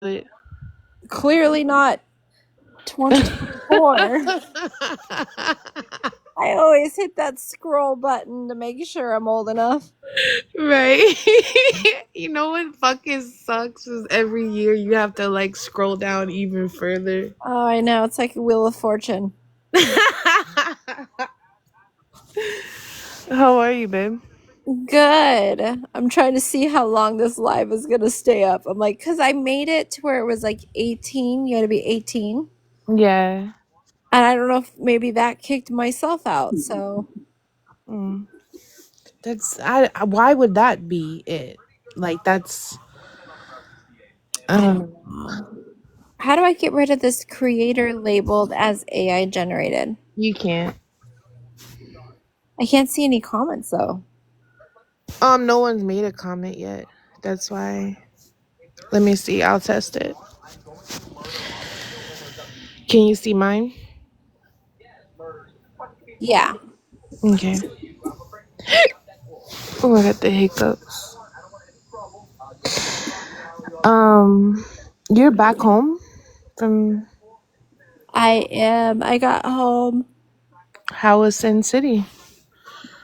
it. Clearly not 2024. I always hit that scroll button to make sure I'm old enough. Right. You know what fucking sucks is every year you have to like scroll down even further. Oh, I know. It's like a Wheel of Fortune. How are you, babe? Good. I'm trying to see how long this live is going to stay up. I'm like, because I made it to where it was like 18. You had to be 18. Yeah. And I don't know if maybe that kicked myself out. So, Mm. That's why would that be it? Like that's I I don't don't know. know. How do I get rid of this creator labeled as AI generated? You can't. I can't see any comments though. No one's made a comment yet. That's why. Let me see. I'll test it. Can you see mine? Yeah. Okay. Oh, I got the hiccups. Um, you're back home from I am. I got home. how was Sin City?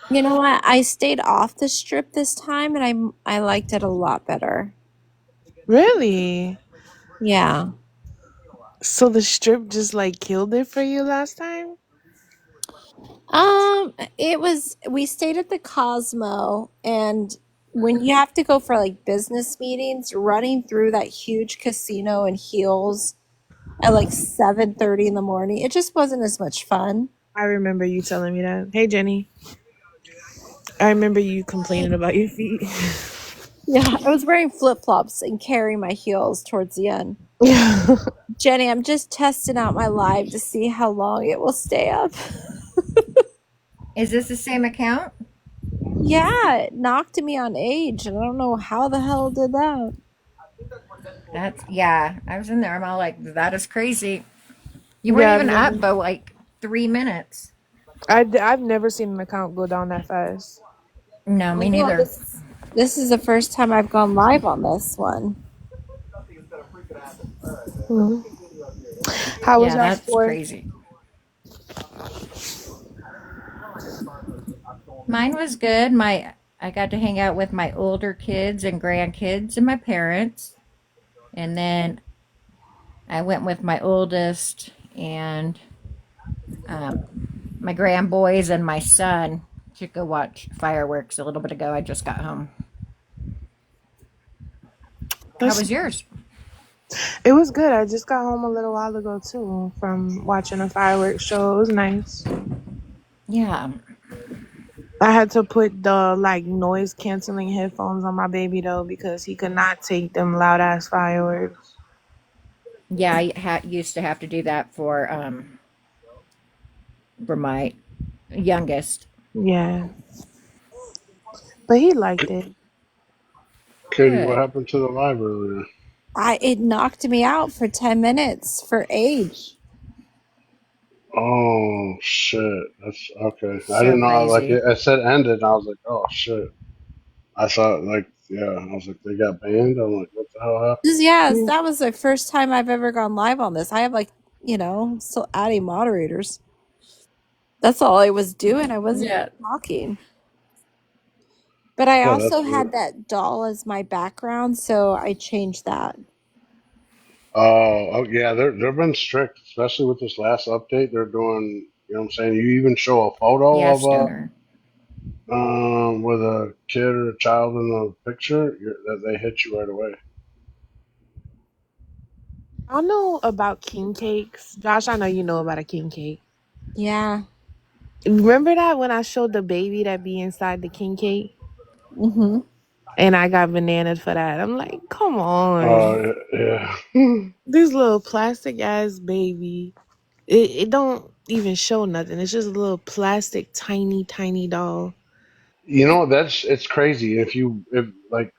You know what? I stayed off the strip this time and I liked it a lot better. Really? Yeah. So the strip just like killed it for you last time? It was we stayed at the Cosmo, and when you have to go for like business meetings, running through that huge casino in heels at like 7:30 in the morning, it just wasn't as much fun. I remember you telling me that. Hey, Jenny. I remember you complaining about your feet. Yeah, I was wearing flip-flops and carrying my heels towards the end. Yeah. Jenny, I'm just testing out my live to see how long it will stay up. Is this the same account? Yeah, it knocked me on age, and I don't know how the hell it did that. That's yeah. I was in there. I'm all like, that is crazy. You weren't Yeah, I've even never up but like 3 minutes. I've never seen an account go down that fast. No, I me know neither. this is the first time I've gone live on this one. Mhm. How was Yeah, y'all that's sport? crazy. Mine was good. My I got to hang out with my older kids and grandkids and my parents. And then I went with my oldest and um, my grandboys and my son to go watch fireworks a little bit ago. I just got home. How That's was yours? It was good. I just got home a little while ago too from watching a fireworks show. It was nice. Yeah. I had to put the like noise canceling headphones on my baby though because he could not take them loud ass fireworks. Yeah, I used to have to do that for my youngest. Yeah, but he liked it. Katie, what Good. happened to the live earlier? I It knocked me out for 10 minutes for age. Oh shit, that's okay. I So didn't know. crazy. It said ended, and I was like, oh shit. I thought like yeah, I was like they got banned. I'm like, what the hell happened? Yes, Mm. that was the first time I've ever gone live on this. I have like, still adding moderators. That's all I was doing. I wasn't even Yeah. talking. But I Oh, that's also weird. had that doll as my background, so I changed that. Oh yeah, they've been strict, especially with this last update. They're doing, you know what I'm saying. You even show a Yeah, photo of Stoner. a with a kid or a child in the picture, that they hit you right away. I know about king cakes. Josh, I know you know about a king cake. Yeah. Remember that when I showed the baby that be inside the king cake Mm-hmm. and I got bananas for that? I'm like, come on. Oh yeah. This little plastic ass baby. It don't even show nothing. It's just a little plastic tiny doll. You know, it's crazy. If like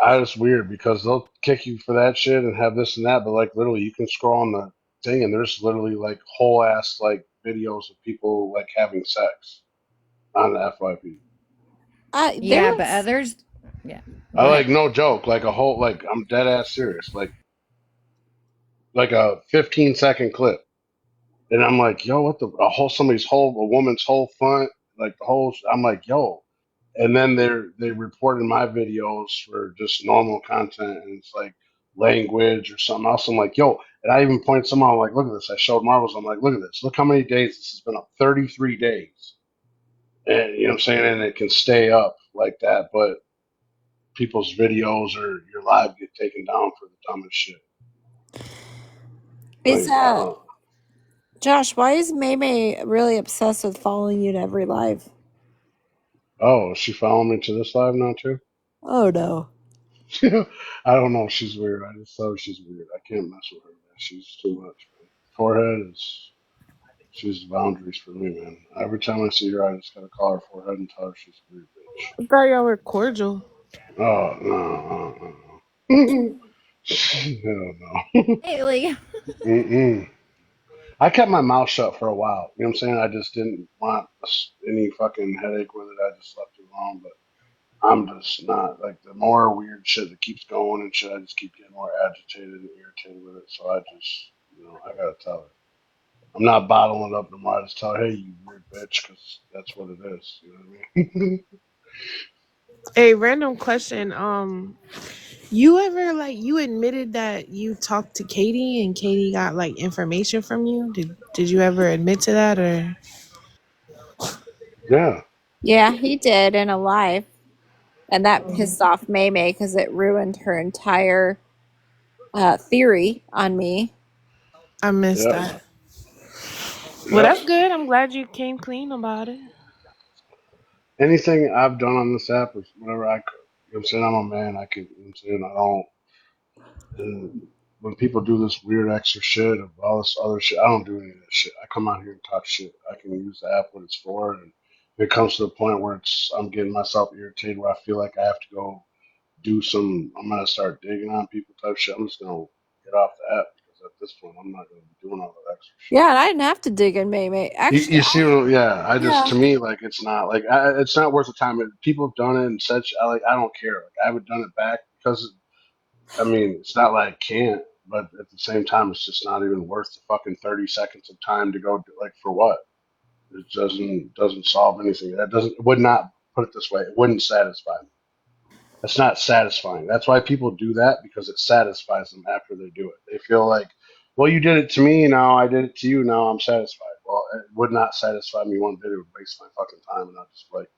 it's weird because they'll kick you for that shit and have this and that, but like literally you can scroll on the thing and there's literally like whole ass like videos of people like having sex on the FYP. There Yeah, but was others. Yeah. I Go like ahead. no joke, like a whole like I'm dead ass serious. Like like a 15-second clip, and I'm like, yo, what the a woman's whole front, like the whole. I'm like, yo, and then they reported my videos for just normal content, and it's like language or something else. I'm like, yo, and I even pointed someone, I'm like, look at this. I showed Marvels. I'm like, look at this. Look how many days this has been up. 33 days, and you know what I'm saying, and it can stay up like that, but people's videos or your live get taken down for the dumbest shit. Is Like, Josh, why is Maymay really obsessed with following you to every live? oh, is she following me to this live now too? Oh no. I don't know. She's weird. I just thought she's weird. I can't mess with her, man. She's too much, man. Forehead is she's boundaries for me, man. Every time I see her, I just gotta call her forehead and tell her she's a weird bitch. I thought y'all were cordial. Oh no, hell no. Haley. Mm-mm. I kept my mouth shut for a while. You know what I'm saying? I just didn't want any fucking headache with it. I just left it alone. But I'm just not like the more weird shit that keeps going and shit. I just keep getting more agitated and irritated with it. So I just, I gotta tell her. I'm not bottling it up no more. I just tell her, hey, you weird bitch, because that's what it is. You know what I mean? A random question. You ever like you admitted that you talked to Katie and Katie got like information from you? Did you ever admit to that or? Yeah, Yeah, he did in a live. And that pissed off Maymay because it ruined her entire theory on me. I missed yep, that. Well, yep. that's good. I'm glad you came clean about it. Anything I've done on this app is whatever I could. You know what I'm saying? I'm a man. I can, you know what I'm saying? I don't. And when people do this weird extra shit of all this other shit, I don't do any of that shit. I come out here and talk shit. I can use the app what it's for, and if it comes to the point where I'm getting myself irritated, where I feel like I have to go do some, I'm gonna start digging on people type shit. I'm just gonna get off the app because at this point, I'm not gonna be doing all that extra shit. Yeah, and I didn't have to dig in Maymay. You, Actually, you see, yeah. I just yeah. to me like it's not worth the time. People have done it and such. I don't care. Like I haven't done it back because I mean, it's not like I can't, but at the same time, it's just not even worth the fucking 30 seconds of time to go. Like for what? It doesn't solve anything. That doesn't would not put it this way. It wouldn't satisfy me. That's not satisfying. That's why people do that because it satisfies them after they do it. They feel like, well, you did it to me, now I did it to you, now I'm satisfied. Well, it would not satisfy me one bit. It would waste my fucking time, and I just like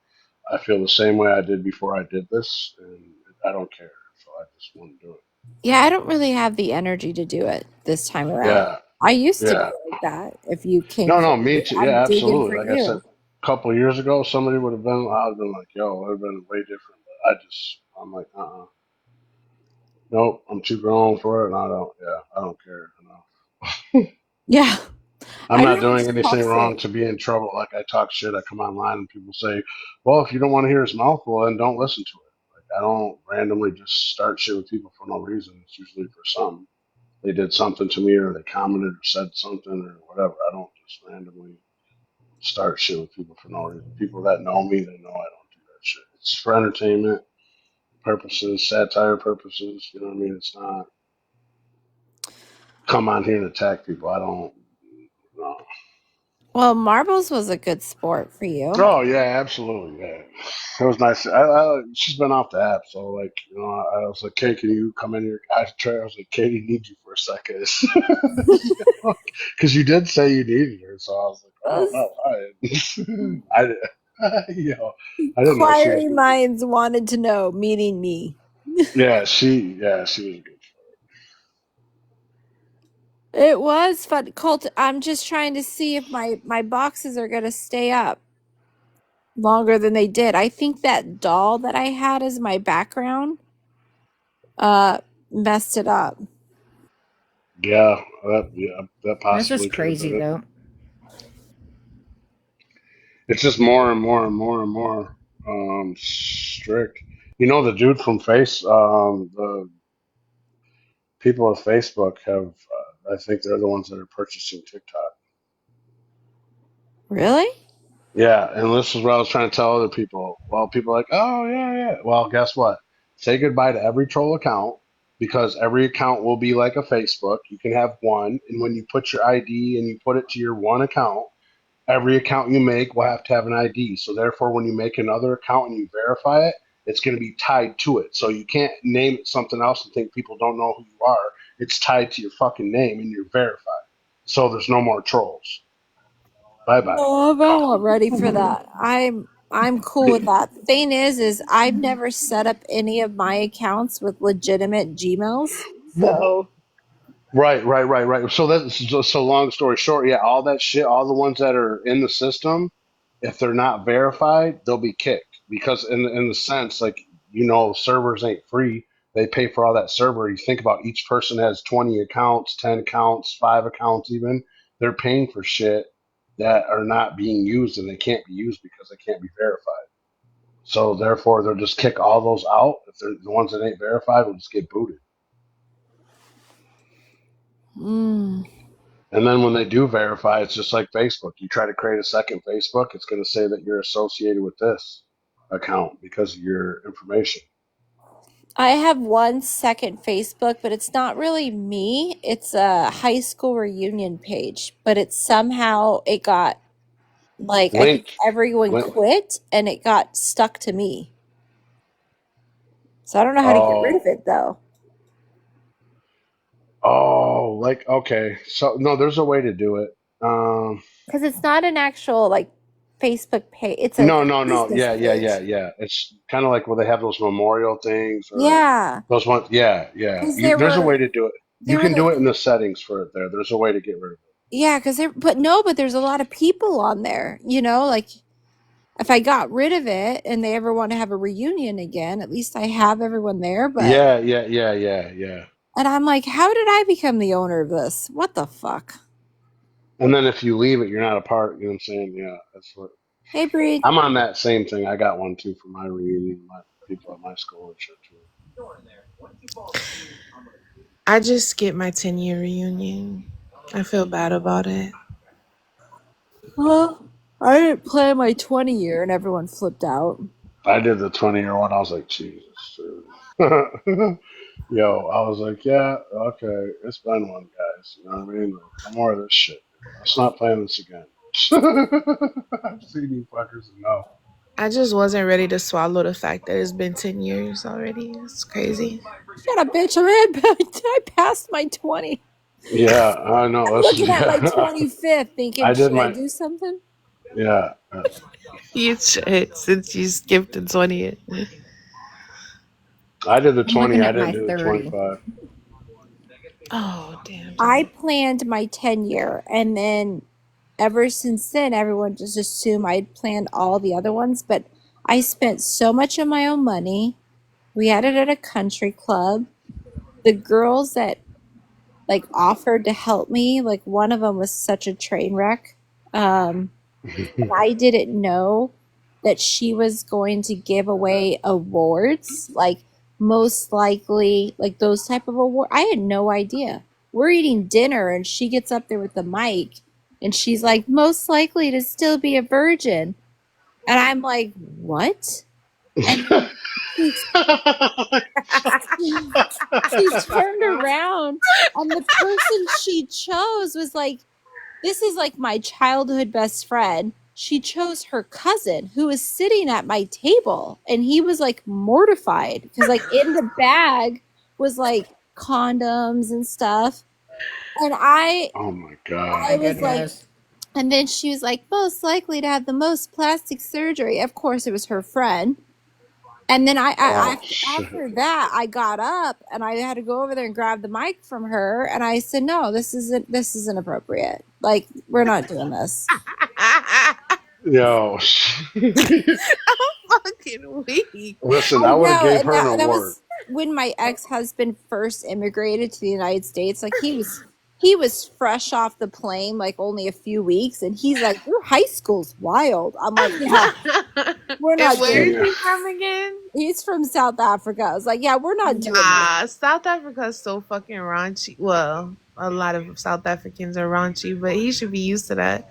I feel the same way I did before I did this, and I don't care. So I just won't do it. Yeah, I don't really have the energy to do it this time around. Yeah, I used to be yeah. like that. If you came No, for no, me me, too. I'm Yeah, digging for absolutely. Like I said, you. a couple of years ago, somebody would have been, I would have been like, yo, it would have been way different. But I'm like, nope, I'm too grown for it, and I don't care. No. Yeah, I'm I not don't doing anything talk wrong shit. to be in trouble. Like I talk shit, I come online and people say, well, if you don't want to hear his mouth, well, then don't listen to it. Like I don't randomly just start shit with people for no reason. It's usually for something. They did something to me or they commented or said something or whatever. I don't just randomly start shit with people for no reason. People that know me, they know I don't do that shit. It's for entertainment purposes, satire purposes. You know what I mean? It's not come on here and attack people. I don't. No. Well, marbles was a good sport for you. Oh yeah, absolutely. Yeah, it was nice. She's been off the app, so like I was like, "Kate, can you come in here?" I was like, "Katie, need you for a second," because you did say you needed her. So I was like, "Oh Those no, I didn't know she was inquiring gonna be." minds wanted to know, meaning me. Yeah, she was good. It was fun. Colt, I'm just trying to see if my boxes are gonna stay up longer than they did. I think that doll that I had as my background uh messed it up. Yeah, that That's just possibly could have crazy, been it. though. It's just more and more and more and more strict. You know, the dude from the people at Facebook have, I think they're the ones that are purchasing TikTok. Really? Yeah, and this is what I was trying to tell other people. Well, people are like, oh yeah, yeah. Well, guess what? Say goodbye to every troll account. because every account will be like a Facebook. You can have one, and when you put your ID and you put it to your one account, every account you make will have to have an ID. So therefore, when you make another account and you verify it, it's going to be tied to it. So you can't name it something else and think people don't know who you are. It's tied to your fucking name and you're verified. So there's no more trolls. Bye bye. No, I'm not ready for that. I'm cool with that. The thing is I've never set up any of my accounts with legitimate Gmails. So Right. So so long story short, yeah, all that shit, all the ones that are in the system, if they're not verified, they'll be kicked because in the sense like servers ain't free. They pay for all that server. You think about each person has 20 accounts, 10 accounts, 5 accounts even. They're paying for shit that are not being used and they can't be used because they can't be verified. So therefore they'll just kick all those out. If they're the ones that ain't verified will just get booted. mm, And then when they do verify, it's just like Facebook. You try to create a second Facebook, it's going to say that you're associated with this account because of your information. I have one second Facebook, but it's not really me. It's a high school reunion page, but it's somehow it got like I think Link, everyone link. quit and it got stuck to me. So I don't know how to get rid of Oh, it though. like okay. So no, there's a way to do it. Um, Because it's not an actual like Facebook page. It's a no. business page. Yeah. It's kind of like where they have those memorial things or Yeah. those ones. Yeah. Because There's a way to do it. You there were can do like it in the settings for it there. There's a way to get rid of yeah, because there but no, but there's a lot of people on there, like if I got rid of it and they ever want to have a reunion again, at least I have everyone there. it. But Yeah. and I'm like, how did I become the owner of this? What the fuck? And then if you leave it, you're not a part. You know what I'm saying? Yeah, that's what. Hey Breed. I'm on that same thing. I got one too for my reunion. My people at my school and shit too. I just skipped my 10-year reunion. I feel bad about it. Well, I didn't plan my 20-year and everyone flipped out. I did the 20-year one. I was like, Jesus, dude. Yo, I was like, yeah, okay, it's been one, guys. You know what I mean? Like, no more of this shit. Let's not plan this again. I've seen you fuckers enough. I just wasn't ready to swallow the fact that it's been 10 years already. It's crazy. Shut up, bitch. I passed my 20. Yeah, I know. I'm This is looking at my yeah. 25th thinking, I did should I my do something? yeah. You should, since you skipped the 20th. I did the I'm 20. looking I at didn't my do the 30. 25. Oh, damn. I planned my 10-year and then ever since then everyone just assumed I'd planned all the other ones, but I spent so much of my own money. We had it at a country club. The girls that like offered to help me, like one of them was such a train wreck. I didn't know that she was going to give away awards, like most likely, like those type of award. I had no idea. We're eating dinner and she gets up there with the mic and she's like, most likely to still be a virgin. And I'm like, what? And she, she turned around and the person she chose was like, this is like my childhood best friend. She chose her cousin who was sitting at my table and he was like mortified because like in the bag was like condoms and stuff. And Oh my I My god. was like, goodness. and then she was like, most likely to have the most plastic surgery. Of course, it was her friend. And then Oh shit. after that, I got up and I had to go over there and grab the mic from her. And I said, no, this isn't appropriate. Like, we're not doing this. Yo. Fucking weak. Listen, I I would have know. gave And her an that award. was when my ex-husband first immigrated to the United States. Like he was fresh off the plane, like only a few weeks. And he's like, your high school's wild. I'm like, yeah, we're And not where doing is Yeah. this. he from again? He's from South Africa. I was like, yeah, we're not doing this. Nah, South Africa's so fucking raunchy. Well, a lot of South Africans are raunchy, but he should be used to that.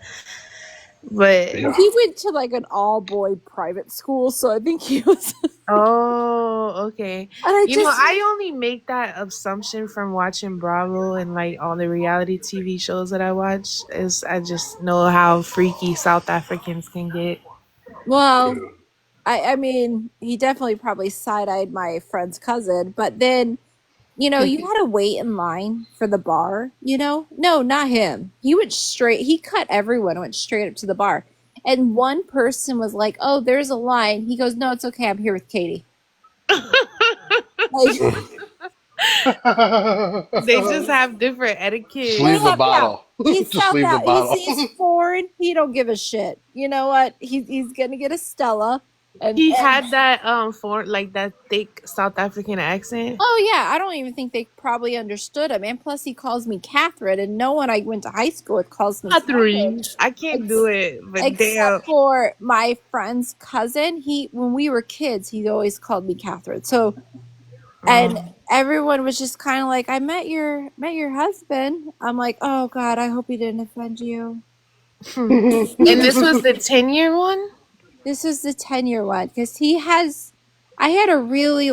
But Yeah. He went to like an all boy private school, so I think he was. oh, okay. And I You know, just, I only make that assumption from watching Bravo and like all the reality TV shows that I watch. Is I just know how freaky South Africans can get. well, I mean, he definitely probably side eyed my friend's cousin, but then, you had to wait in line for the bar, No, not him. He went straight, he cut everyone, went straight up to the bar. And one person was like, oh, there's a line. He goes, no, it's okay. I'm here with Katie. Like, They just have different Just etiquette. leave the yeah. bottle. He's Just South leave the out. He's bottle. he's foreign. He don't give a shit. You know what? He's gonna get a Stella, He and had that for like that thick South African accent. oh yeah, I don't even think they probably understood him. And plus, he calls me Catherine, and no one I went to high school with calls me Catherine, Catherine, I can't do ex- it, but damn. except for my friend's cousin. He when we were kids, he always called me Catherine. So and Um, everyone was just kind of like, I met your husband. I'm like, oh God, I hope he didn't offend you. and this was the 10-year one. This is the 10-year one because I had a really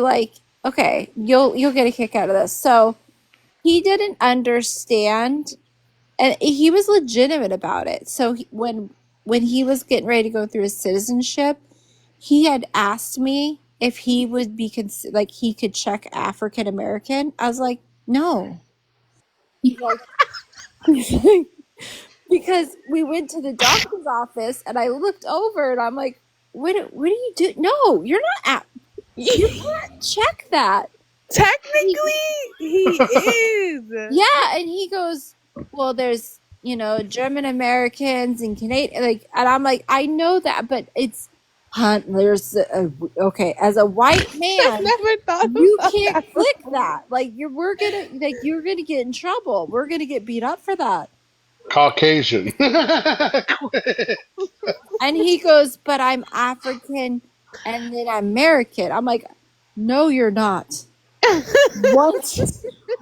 okay, you'll get a kick out of this. So he didn't understand, and he was legitimate about it. So when he was getting ready to go through his citizenship, he had asked me if he would be like he could check African American. I was like, no. He's like, he's like, because we went to the doctor's office and I looked over and I'm like, what do you do? No, you're not you can't check that. Technically, he is. Yeah, and he goes, well, there's German Americans and Canadian, and I'm like, I know that, but it's there's okay, as a white I man, never thought you about can't that. click that. Like you're gonna get in trouble. We're gonna get beat up for that. Caucasian. Quit. And he goes, but I'm African and then I'm American. I'm like, no, you're not.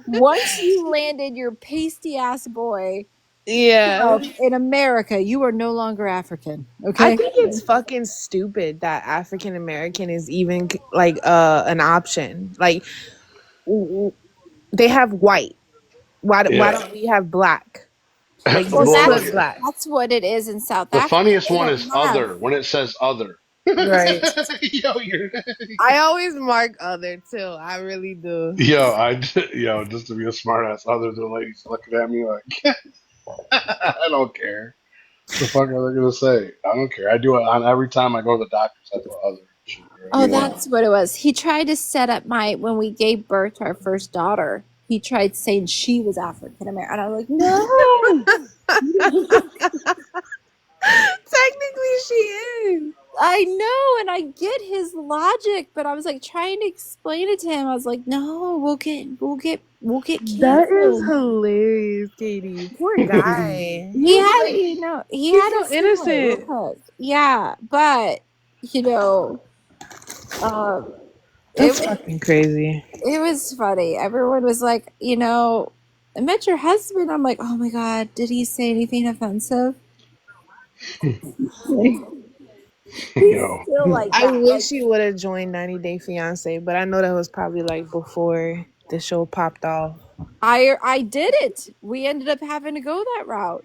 Once you landed your pasty ass boy Yeah. in America, you are no longer African. I Okay. think it's fucking stupid that African American is even like an option. Like they have white. Why Yeah. don't we have black? Like Well, just Well, put that's yeah. black. that's what it is in South The Africa. funniest They one don't is have. other when it says other. Right. Yo, you're I always mark other too. I really do. yo, just to be a smartass, other than ladies looking at me like I don't care. The fuck are they gonna say? I don't care. I do it on every time I go to the doctors. I do other shit. Oh, that's what it was. He tried to set up when we gave birth to our first daughter. He tried saying she was African American, and I was like, no. Technically, she is. I know, and I get his logic, but I was like trying to explain it to him. I was like, no, we'll get That is canceled. hilarious, Katie. Poor guy. He had, Like, he he's had so to see what it innocent. was. Yeah, but um, That's it fucking crazy. it was funny. Everyone was like, I met your husband. I'm like, oh my God, did he say anything offensive? He's Yo, still like I that. wish he would have joined 90 Day Fiance, but I know that was probably like before the show popped off. I did it. We ended up having to go that route.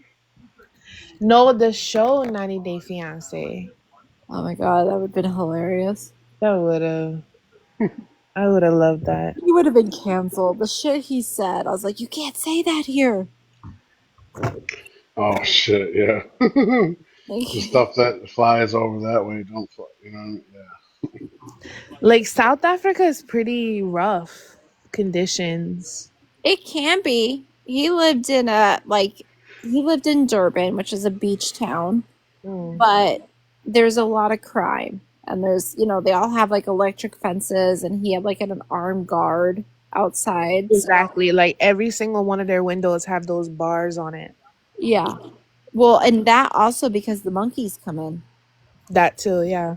No, the show 90 Day Fiance. Oh my God, that would have been hilarious. That would have. I would have loved that. He would have been canceled. The shit he said, I was like, you can't say that here. oh shit, yeah. The stuff that flies over that way don't fly. Yeah. Like South Africa is pretty rough conditions. It can be. He lived in Durban, which is a beach town, but there's a lot of crime. And there's, they all have like electric fences, and he had like an armed guard outside. Exactly. Like every single one of their windows have those bars on it. Yeah. Well, and that also because the monkeys come in. That too, yeah.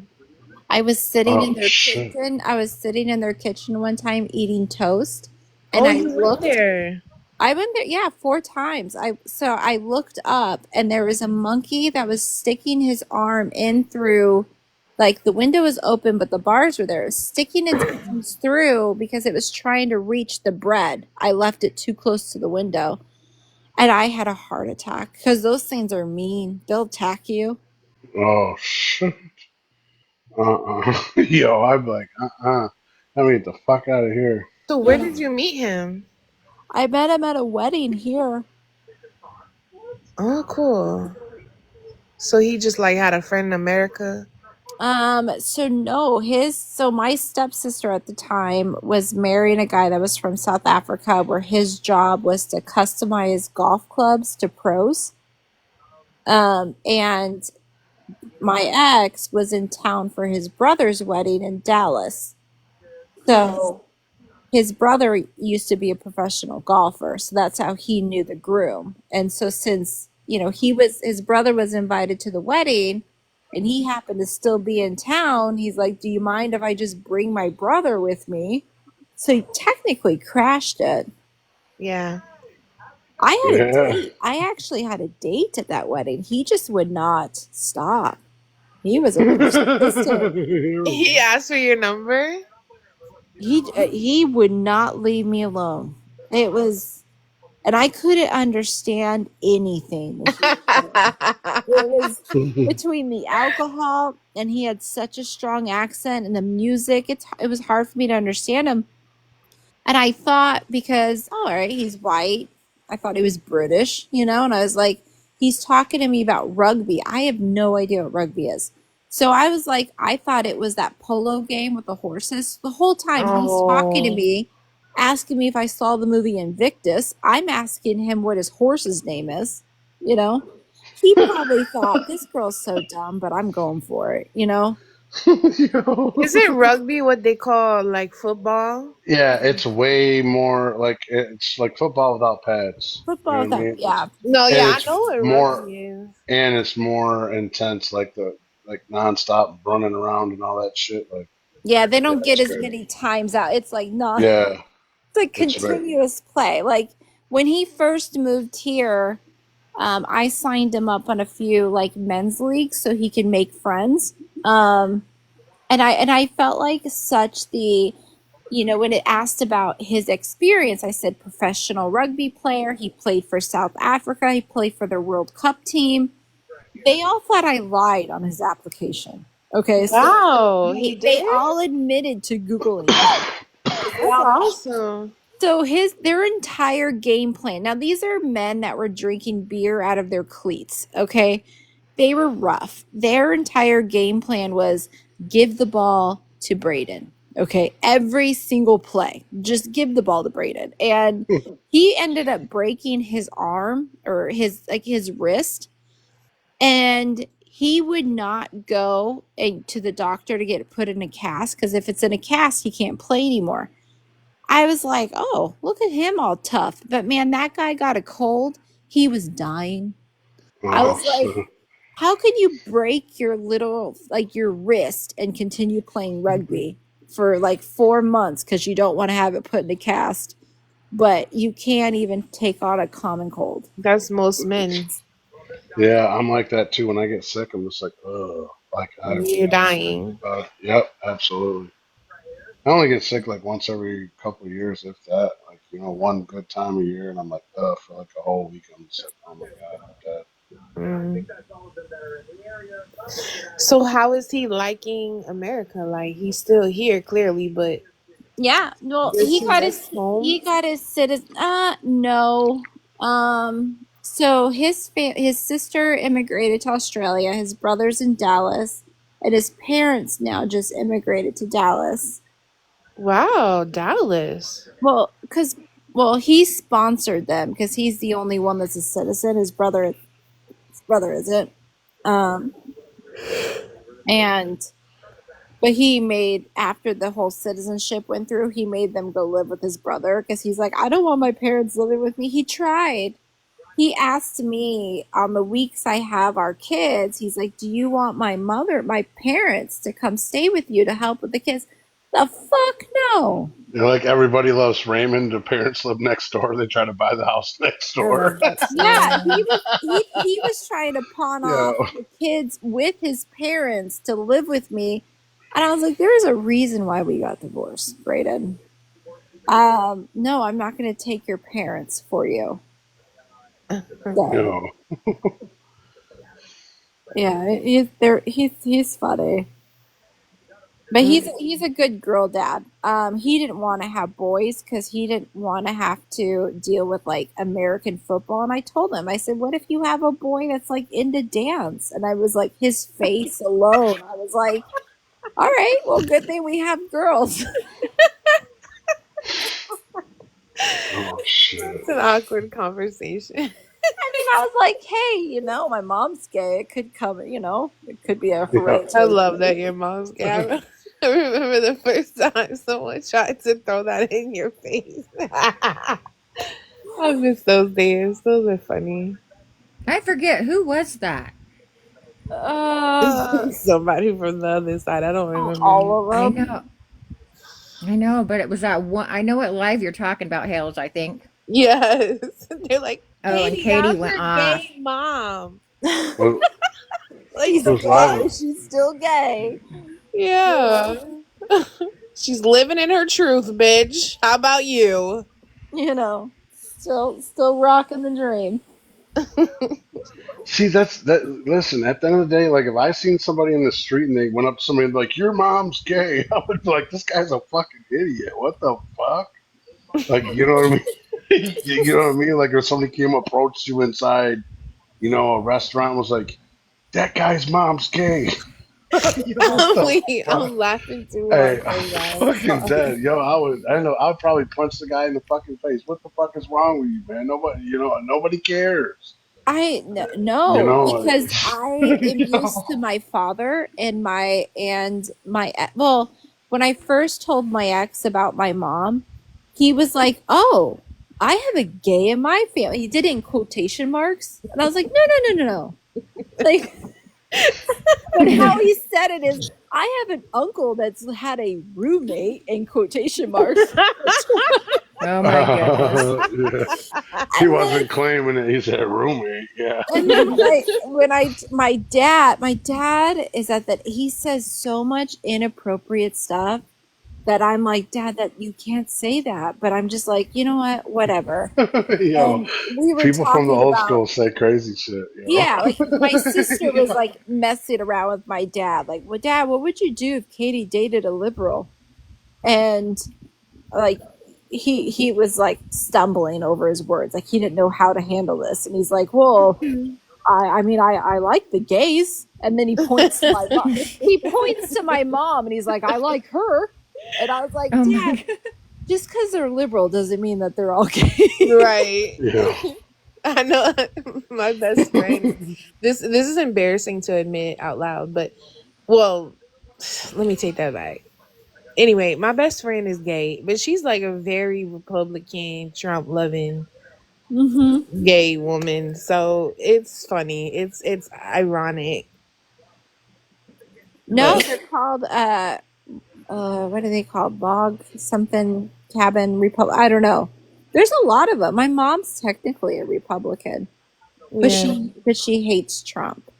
I was sitting in Oh their shit. kitchen. I was sitting in their kitchen one time eating toast, and Oh, I you went looked. there. I went there, yeah, 4 times. I looked up and there was a monkey that was sticking his arm in through, like the window was open, but the bars were there. It was sticking its arms through because it was trying to reach the bread. I left it too close to the window, and I had a heart attack because those things are mean. They'll attack you. Oh shit. Yo, I'm like, I mean, get the fuck out of here. So where Yeah. did you meet him? I met him at a wedding here. Oh, cool. So he just like had a friend in America. So no, so my stepsister at the time was marrying a guy that was from South Africa, where his job was to customize golf clubs to pros. And my ex was in town for his brother's wedding in Dallas. So his brother used to be a professional golfer, so that's how he knew the groom. And so since, his brother was invited to the wedding and he happened to still be in town, he's like, "Do you mind if I just bring my brother with me?" So he technically crashed it. Yeah. I had a Yeah. date. I actually had a date at that wedding. He just would not stop. He was a persistent. He asked for your number. He would not leave me alone. It was, and I couldn't understand anything that he was saying. It was between the alcohol, and he had such a strong accent, and the music. It was hard for me to understand him. And I thought, because, all right, he's white, I thought he was British, and I was like, he's talking to me about rugby. I have no idea what rugby is. So I was like, I thought it was that polo game with the horses. The whole time he's talking to Oh. me, asking me if I saw the movie Invictus. I'm asking him what his horse's name is, you know? He probably thought, this girl's so dumb, but I'm going for it, Yo. Isn't rugby what they call like football? Yeah, it's way more like it's like football without pads. You know Football, what I that, mean? yeah. No, And yeah, I it's know what more rugby is. and it's more intense, like nonstop running around and all that shit. Like, Yeah, they yeah, don't get it's as crazy. many times out. It's like not, Yeah, it's like it's very. continuous play. Like when he first moved here, I signed him up on a few like men's leagues so he can make friends. And I felt like such the, when it asked about his experience, I said professional rugby player. He played for South Africa. He played for their World Cup team. They all thought I lied on his application. Okay, so Wow, he they did? all admitted to Googling it. They That's all, awesome. so their entire game plan. Now these are men that were drinking beer out of their cleats, okay? They were rough. Their entire game plan was give the ball to Braden. Okay, every single play, just give the ball to Braden. And he ended up breaking his arm or his wrist, and he would not go to the doctor to get it put in a cast, because if it's in a cast, he can't play anymore. I was like, oh, look at him all tough. But man, that guy got a cold. He was dying. I Oh, was like, how can you break your wrist and continue playing rugby for like 4 months because you don't want to have it put in a cast, but you can't even take on a common cold? That's most men. yeah, I'm like that too. When I get sick, I'm just like, ugh, like You're dying. yep, absolutely. I only get sick like once every couple of years, if that. Like, one good time a year, and I'm like, ugh, for like a whole week, I'm just like, oh my god, I'm dead. Mm. So how is he liking America? Like he's still here clearly, but Yeah, well, is he back home? he got his citizen. No. So his sister immigrated to Australia. His brother's in Dallas, and his parents now just immigrated to Dallas. Wow, Dallas. Well, he sponsored them because he's the only one that's a citizen. His brother isn't. Um, and But he made, after the whole citizenship went through, he made them go live with his brother because he's like, I don't want my parents living with me. He tried. He asked me on the weeks I have our kids, he's like, do you want my parents to come stay with you to help with the kids? The fuck no. Like everybody loves Raymond. The parents live next door. They try to buy the house next I door. love that Yeah, too. he was trying to pawn Yeah. off the kids with his parents to live with me, and I was like, "There is a reason why we got divorced, Brayden. No, I'm not going to take your parents for you." You So know. yeah, he's there. He's funny, but he's a good girl dad. He didn't want to have boys because he didn't want to have to deal with like American football. And I told him, I said, "What if you have a boy that's like into dance?" And I was like, his face alone, I was like, "All right, well, good thing we have girls." Oh shit. It's an awkward conversation. I mean, I was like, "Hey, my mom's gay. It could come, it could be a Yeah. I hereditary love that thing." your mom's gay. I remember the first time someone tried to throw that in your face. I miss those days. Those are funny. I forget who was that. Uh, Somebody from the other side. I don't remember. all I of them. know, I know, but it was that one. I know what live you're talking about, Hales. I think. Yes. They're like, Oh, and Katie, Katie how's went your off. gay mom? What Like, She's was gay. live? She's still gay. yeah. She's living in her truth, bitch. How about you? you know, still rocking the dream. See, that's that. Listen, at the end of the day, like if I seen somebody in the street and they went up to somebody and be like, "Your mom's gay," I would be like, "This guy's a fucking idiot. What the fuck?" Like, you know what I mean? You know what I mean? Like if somebody came approached you inside, a restaurant and was like, "That guy's mom's gay." What the Wait, fuck? I'm laughing too hard Hey, I'm right now. fucking dead. Yo, I don't know, I would probably punch the guy in the fucking face. What the fuck is wrong with you, man? Nobody cares. I You no, know, because I am you used to know. my father well, when I first told my ex about my mom, he was like, "Oh, I have a gay in my family." He did it in quotation marks, and I was like, "No, no, no, no, no!" Like, but how he said it is, "I have an uncle that's had a roommate," in quotation marks. Oh my goodness. Yeah. He And then wasn't claiming it. He said roommate. Yeah. And then my dad is at that he says so much inappropriate stuff that I'm like, "Dad, that you can't say that." But I'm just like, you know what, whatever. Yo, And we were people from the talking old about, school say crazy shit. yeah, like my sister You was know? like messing around with my dad, like, "Well, Dad, what would you do if Katie dated a liberal?" And like he was like stumbling over his words, like he didn't know how to handle this, and he's like, "Well, I mean, I like the gays." And then he points to my mom. He points to my mom and he's like, "I like her." And I was like, Oh my "Dad, god. just because they're liberal doesn't mean that they're all gay." Right. Yeah. I know my best friend. This is embarrassing to admit out loud, but well, let me take that back. Anyway, my best friend is gay, but she's like a very Republican, Trump loving hmm gay woman. So it's funny. It's ironic, No, but they're called what are they called? Log something cabin republic. I don't know. There's a lot of them. My mom's technically a Republican, but yeah. she hates Trump.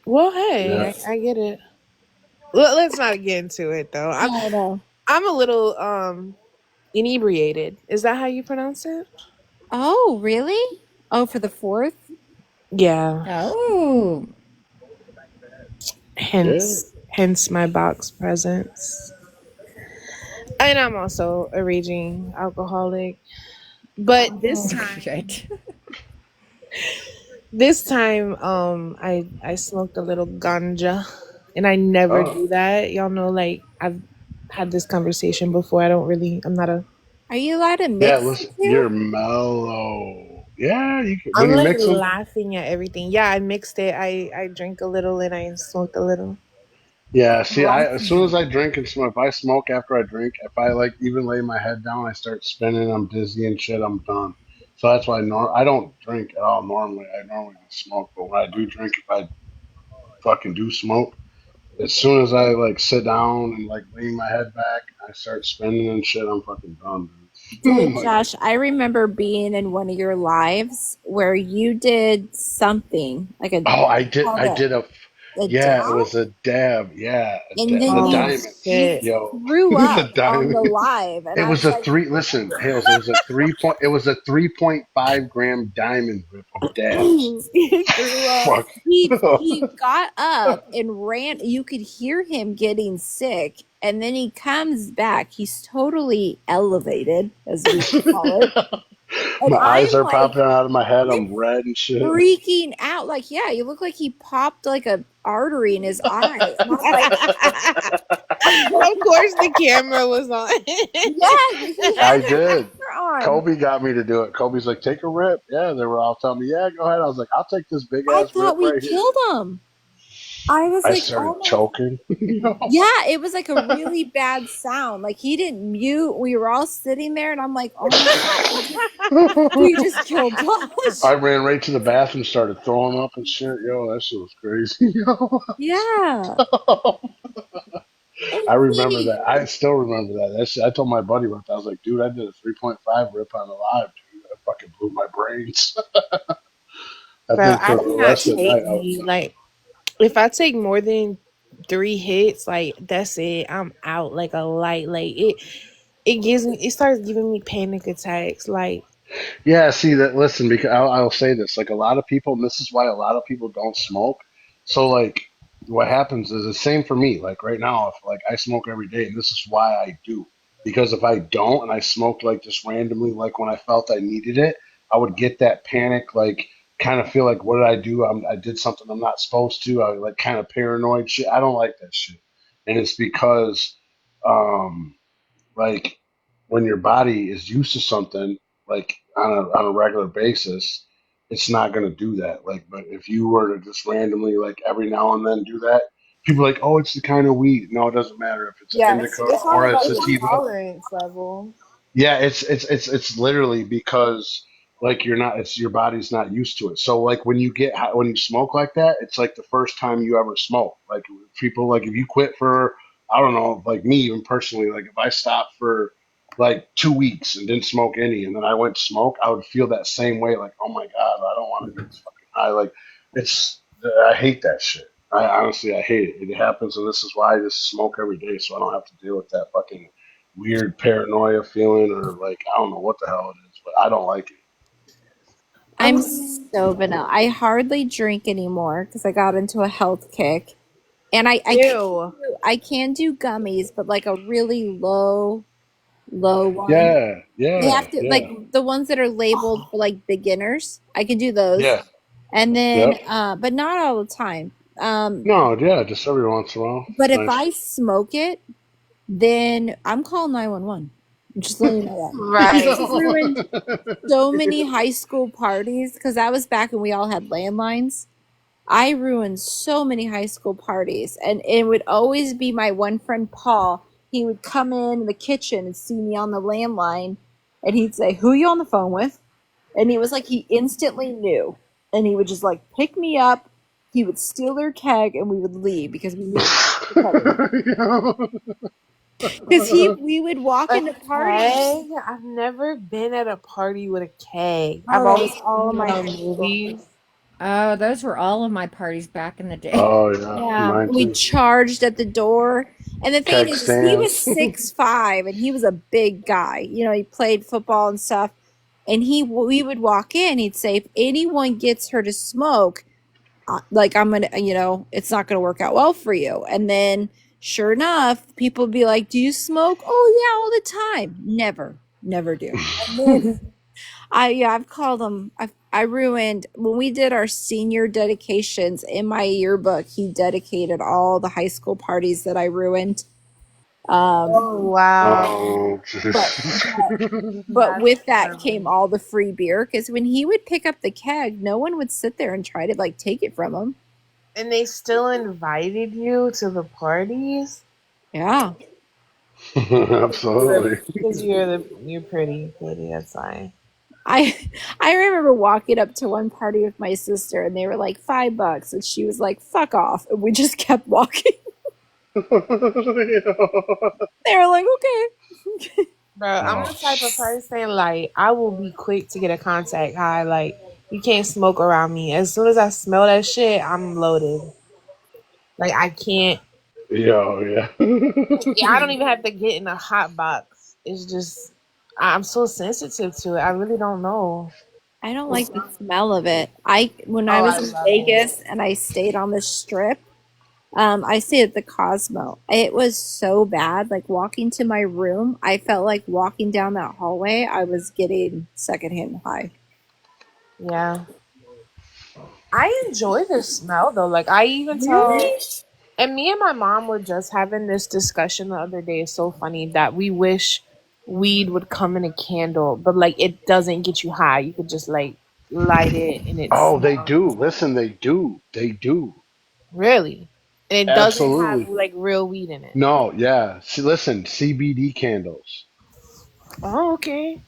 Well, Yeah. hey, I get it. Let's not get into it though. Yeah, I know. I'm a little inebriated. Is that how you pronounce it? Oh, really? Oh, for the fourth? Yeah. Oh. Shit. Hence my box presents. And I'm also a raging alcoholic. But Oh shit. this time, I smoked a little ganja, and I never Oh. do that. Y'all know, like I've had this conversation before. I'm not a. Are you allowed to Yeah, mix the listen, two? you're mellow. Yeah, you can, I'm when you like mix them. laughing at everything. Yeah, I mixed it. I drink a little and I smoked a little. Yeah, see, Oh, as soon as I drink and smoke, if I smoke after I drink, if I like even lay my head down, I start spinning, I'm dizzy and shit, I'm done. So that's why I don't drink at all normally. I normally just smoke, but when I do drink, if I fucking do smoke, as soon as I like sit down and like lean my head back, I start spinning and shit. I'm fucking done, dude. Dude, I'm like, Josh, I remember being in one of your lives where you did something like a oh, called I did a yeah, it dab, was a dab, yeah, and then the Oh diamond, you shit. yo, threw the up on the diamond. live, and It I was was a like, three. Listen, Hales. It was a 3.5 gram diamond rip of dabs. he threw up. Fuck. He got up and ran. You could hear him getting sick, and then he comes back. He's totally elevated, as we call it. And My eyes I'm are like, popping out of my head. I'm I'm red and shit. freaking out. Like, yeah, you look like he popped like a artery in his eye. And I'm like, Of course, the camera was on. yeah, he had I the did. camera on. Kobe got me to do it. Kobe's like, take a rip. Yeah, they were all telling me, yeah, go ahead. I was like, I'll take this big I ass rip thought we right here. killed him. I was I like, oh started my. choking. Yeah, it was like a really bad sound. Like he didn't mute. We were all sitting there, and I'm like, oh my God, we just killed I Josh. ran right to the bathroom, started throwing up and shit. Yo, that shit was crazy. Yeah. Yo. And I remember he, that. I still remember that. I told my buddy about that. I was like, dude, I did a 3.5 rip on the live, dude. That fucking blew my brains. I Bro, think I for the cannot rest of the take night, I was me like if I take more than 3 hits, like that's it. I'm out like a light. Like it starts giving me panic attacks. Like yeah, see that. Listen, because I'll say this: like a lot of people, and this is why a lot of people don't smoke. So, like, what happens is the same for me. Like right now, if like I smoke every day, and this is why I do. Because if I don't, and I smoked like just randomly, like when I felt I needed it, I would get that panic, like kind of feel like, what did I do? I did something I'm not supposed to. I like kind of paranoid shit. I don't like that shit, and it's because, um, like when your body is used to something like on a regular basis, it's not going to do that. Like, but if you were to just randomly like every now and then do that, people are like, oh, it's the kind of weed. No, it doesn't matter if it's an yeah, indica it's all or a about your sativa. tolerance level. Yeah, it's literally because like you're not it's your body's not used to it. So like when you get when you smoke like that, it's like the first time you ever smoke. Like people like if you quit for I don't know, like me even personally, like if I stopped for like 2 weeks and didn't smoke any, and then I went to smoke, I would feel that same way. Like oh my god, I don't want to get this fucking high. Like it's I hate that shit. I honestly I hate it. It happens, and this is why I just smoke every day, so I don't have to deal with that fucking weird paranoia feeling or like I don't know what the hell it is, but I don't like it. I'm so vanilla. I hardly drink anymore because I got into a health kick. And Ew. I can do gummies, but like a really low one. They Yeah, have to yeah, like the ones that are labeled for like beginners. I can do those. yeah. And then Yep. but not all the time. Um No, yeah, just every once in a while. but It's if nice. I smoke it, then I'm calling 911. Just letting you know that. Because Right. I ruined so many high school parties because that was back when we all had landlines. I ruined so many high school parties, and it would always be my one friend Paul. He would come in the kitchen and see me on the landline, and he'd say, "Who you on the phone with?" And he was like, he instantly knew, and he would just like pick me up. He would steal their keg, and we would leave because we knew the keg. Because we would walk A into parties. keg? I've never been at a party with a keg. I've Oh, that always was all seen it my on high school. movies. Oh, those were all of my parties back in the day. Oh yeah, Yeah, mine we too. charged at the door. And the thing Keg is, he was stands. 6'5" and he was a big guy. You know, he played football and stuff. And we would walk in, he'd say, if anyone gets her to smoke, like I'm gonna, it's not gonna work out well for you. And then sure enough, people would be like, do you smoke? Oh yeah, all the time. Never do. And then I've called him. I ruined when we did our senior dedications in my yearbook. He dedicated all the high school parties that I ruined. Um, Oh wow. Oh, but but That's with that came horrible. all the free beer because when he would pick up the keg, no one would sit there and try to like take it from him. And they still invited you to the parties? Yeah, absolutely. Because you're pretty, Katie, that's why. I I remember walking up to one party with my sister and they were like $5, and she was like, "Fuck off," and we just kept walking. They were like, okay. Bro, I'm Oh, the type of person like I will be quick to get a contact high. Like you can't smoke around me. As soon as I smell that shit, I'm loaded. Like I can't. yo, yeah. Yeah, I don't even have to get in a hot box. It's just I'm so sensitive to it. I really don't know. I don't like the smell of it. I when I Oh, was I in love it. Vegas and I stayed on the strip, I stayed at the Cosmo. It was so bad. Like walking to my room, I felt like walking down that hallway, I was getting secondhand high. Yeah, I enjoy the smell though. Like I even tell, Really? and me and my mom were just having this discussion the other day. It's so funny that we wish weed would come in a candle, but like it doesn't get you high. You could just like light it and it Oh, they smells. do. Listen, they do. They do. Really, and it doesn't have Absolutely. like real weed in it. No, yeah. See, listen, CBD candles. Oh, okay.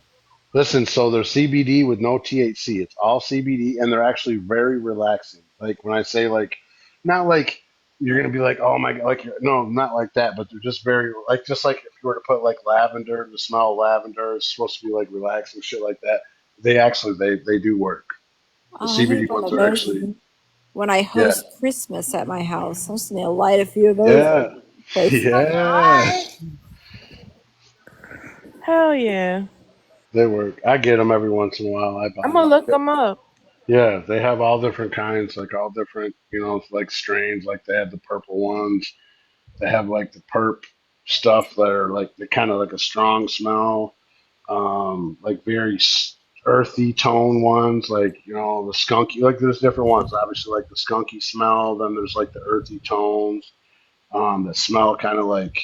Listen, so they're CBD with no THC. It's all CBD, and they're actually very relaxing. Like when I say like, not like you're gonna be like, oh my god, like no, not like that. But they're just very like, just like if you were to put like lavender, the smell of lavender is supposed to be like relaxing, shit like that. They actually they do work. The Oh, I CBD need one ones of are those actually when I yeah, host Christmas at my house. I'm just gonna light a few of those yeah, places. yeah. Hell yeah. They work. I get them every once in a while. I buy I'm gonna them. look them up. Yeah, they have all different kinds, like all different, like strains. Like they have the purple ones. They have like the perp stuff that are like the kind of like a strong smell, like very earthy tone ones, like the skunky. Like there's different ones. Obviously, like the skunky smell. Then there's like the earthy tones that smell kind of like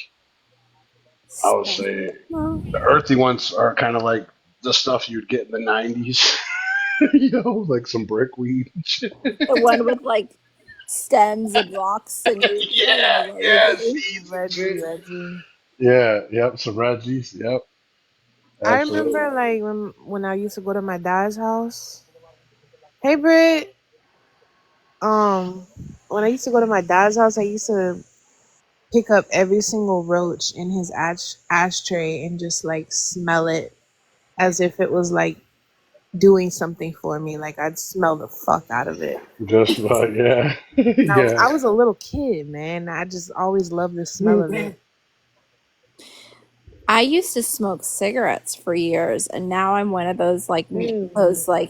I would say Well, the earthy ones are kind of like the stuff you'd get in the '90s. Like some brickweed and shit. the one with like stems and rocks and you I don't know Yeah, what you're yeah, getting. seeds and Reggie, shit. Reggie. Yeah, yep, some Reggies. Yep, I absolutely. remember like when I used to go to my dad's house. Hey, Britt. Um, when I used to go to my dad's house, I used to pick up every single roach in his ashtray and just like smell it as if it was like doing something for me. Like I'd smell the fuck out of it. Just about, yeah. And I was Yeah. I was a little kid, man. I just always loved the smell of it. I used to smoke cigarettes for years, and now I'm one of those Really?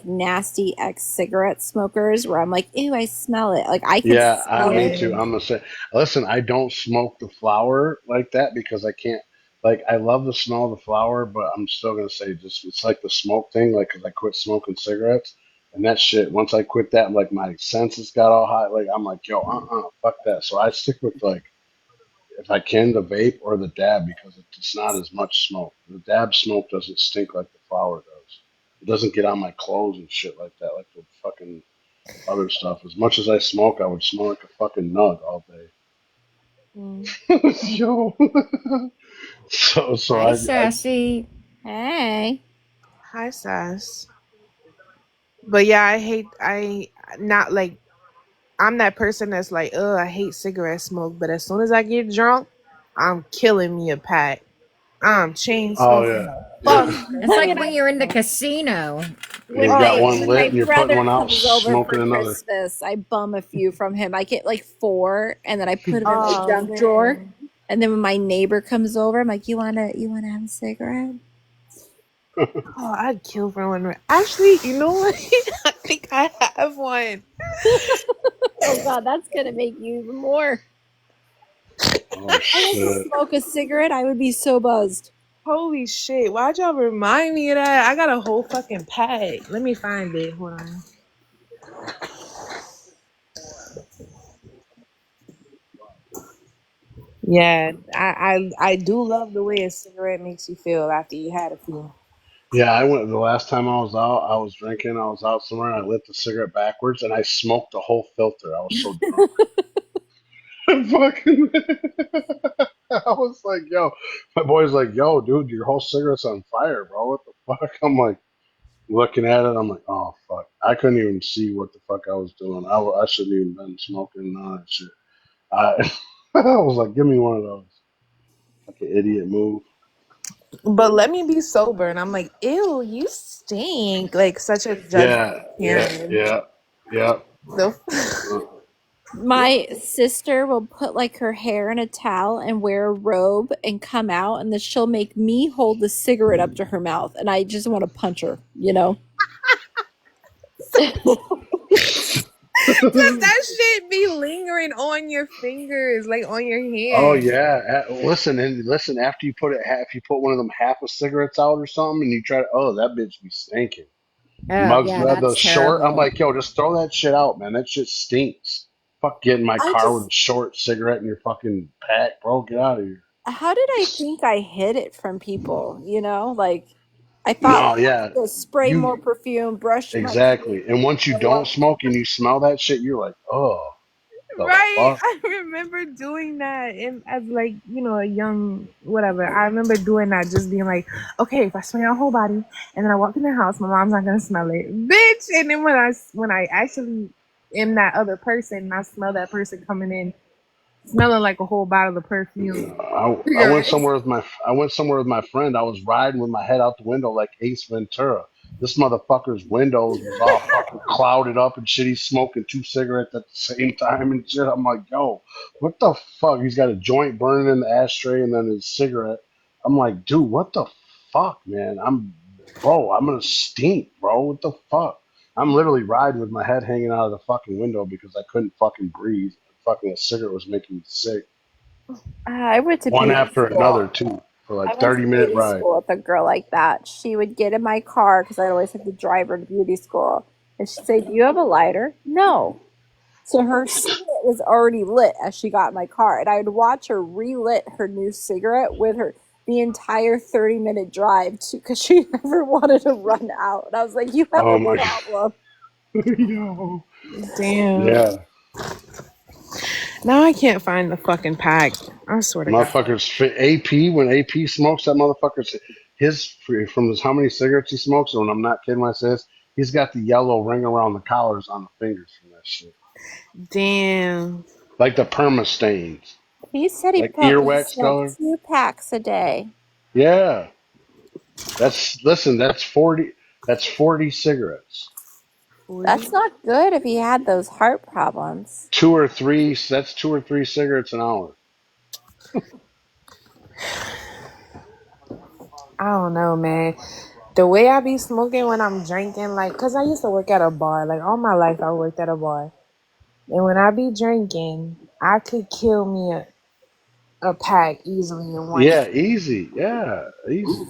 nasty ex cigarette smokers where I'm like, ew, I smell it. Like I can Yeah, smell me it. too. Yeah. I'm gonna say, listen, I don't smoke the flower like that because I can't. Like, I love the smell of the flower, but I'm still gonna say just it's like the smoke thing. Like, 'cause I quit smoking cigarettes, and that shit. Once I quit that, like my senses got all hot. Like, I'm like, yo, fuck that. So I stick with like if I can, the vape or the dab because it's not as much smoke. The dab smoke doesn't stink like the flower does. It doesn't get on my clothes and shit like that, like the fucking other stuff. As much as I smoke, I would smell like a fucking nug all Mm. day. Yo. So Hi, I Sassy. Hey. Hi, Sass. But yeah, I not like I'm that person that's like, oh, I hate cigarette smoke, but as soon as I get drunk, I'm killing me a pack. I'm chain oh smoking yeah the fuck yeah. out of It's like When when I you're in the cigarettes. casino. You when got my one when my lit and you're putting brother one out, comes over for smoking another. Christmas, I bum a few from him. I get like four, and then I put them in my Oh junk drawer. man. And then when my neighbor comes over, I'm like, "You wanna have a cigarette?" Oh, I'd kill for one. Actually, you know what? I think I have one. Oh God, that's gonna make you even more. Oh I had to shit. smoke a cigarette, I would be so buzzed. Holy shit! Why'd y'all remind me of that? I got a whole fucking pack. Let me find it. Hold on. Yeah, I do love the way a cigarette makes you feel after you had a few. Yeah, I went the last time I was out. I was drinking. I was out somewhere. And I lit the cigarette backwards, and I smoked the whole filter. I was so drunk. Fucking, I was like, yo, my boy's like, yo, dude, your whole cigarette's on fire, bro. What the fuck? I'm like, looking at it, I'm like, oh, fuck. I couldn't even see what the fuck I was doing. I shouldn't even been smoking none of that shit. I, I was like, give me one of those. Like an idiot move. But let me be sober, and I'm like, ew, you stink. Like such a Yeah, judgmental yeah, Karen. yeah, yeah. The My sister will put like her hair in a towel and wear a robe and come out, and then she'll make me hold the cigarette up to her mouth, and I just want to punch her, you know? Cause that shit be lingering on your fingers, like on your Oh hand. yeah. Listen and listen. After you put it, if you put one of them half of cigarettes out or something, and you try to, oh, that bitch be stinking. Oh, Mugs yeah, who have the that's short. I'm terrible. like, yo, just throw that shit out, man. That shit stinks. Fuck, get in my I car with just, a short cigarette in your fucking pack, bro. Get out of here. how did I think I hid it from people, you know? Like, I thought No, like, yeah, I could spray you more perfume, brush my teeth, exactly. And once you and don't walk. smoke and you smell that shit, you're like, oh, the Right. fuck. I remember doing that as like, a young whatever. I remember doing that, just being like, okay, if I spray my whole body and then I walk in the house, my mom's not gonna smell it. Bitch. And then when I actually am that other person and I smell that person coming in smelling like a whole bottle of perfume. I went Cigarettes. somewhere with my friend. I was riding with my head out the window like Ace Ventura. This motherfucker's windows was all fucking clouded up and shit. He's smoking two cigarettes at the same time and shit. I'm like, yo, what the fuck? He's got a joint burning in the ashtray and then his cigarette. I'm like, dude, what the fuck, man? I'm gonna stink, bro. What the fuck? I'm literally riding with my head hanging out of the fucking window because I couldn't fucking breathe. Fucking a cigarette was making me sick. I went to One beauty after another school. too, for I like went to 30-minute beauty ride. school with a girl like that. She would get in my car because I always had to drive her to beauty school. And she'd say, do you have a lighter? No. So her cigarette was already lit as she got in my car. And I would watch her relit her new cigarette with her the entire 30-minute drive because she never wanted to run out. And I was like, you have a Oh my problem. god. Yo. Damn. Yeah. Now I can't find the fucking pack. I swear to God. Motherfuckers AP when AP smokes that motherfucker's his from his how many cigarettes he smokes, and I'm not kidding when I say this, he's got the yellow ring around the collars on the fingers from that shit. Damn. Like the perma stains. He said Like he earwax smoked color. 2 packs a day. Yeah. That's 40 cigarettes. 40. That's not good if he had those heart problems. That's 2 or 3 cigarettes an hour. I don't know, man. The way I be smoking when I'm drinking, like, cause I used to work at a bar. Like all my life, I worked at a bar, and when I be drinking, I could kill me a pack easily in one Yeah, day. easy. Yeah, easy.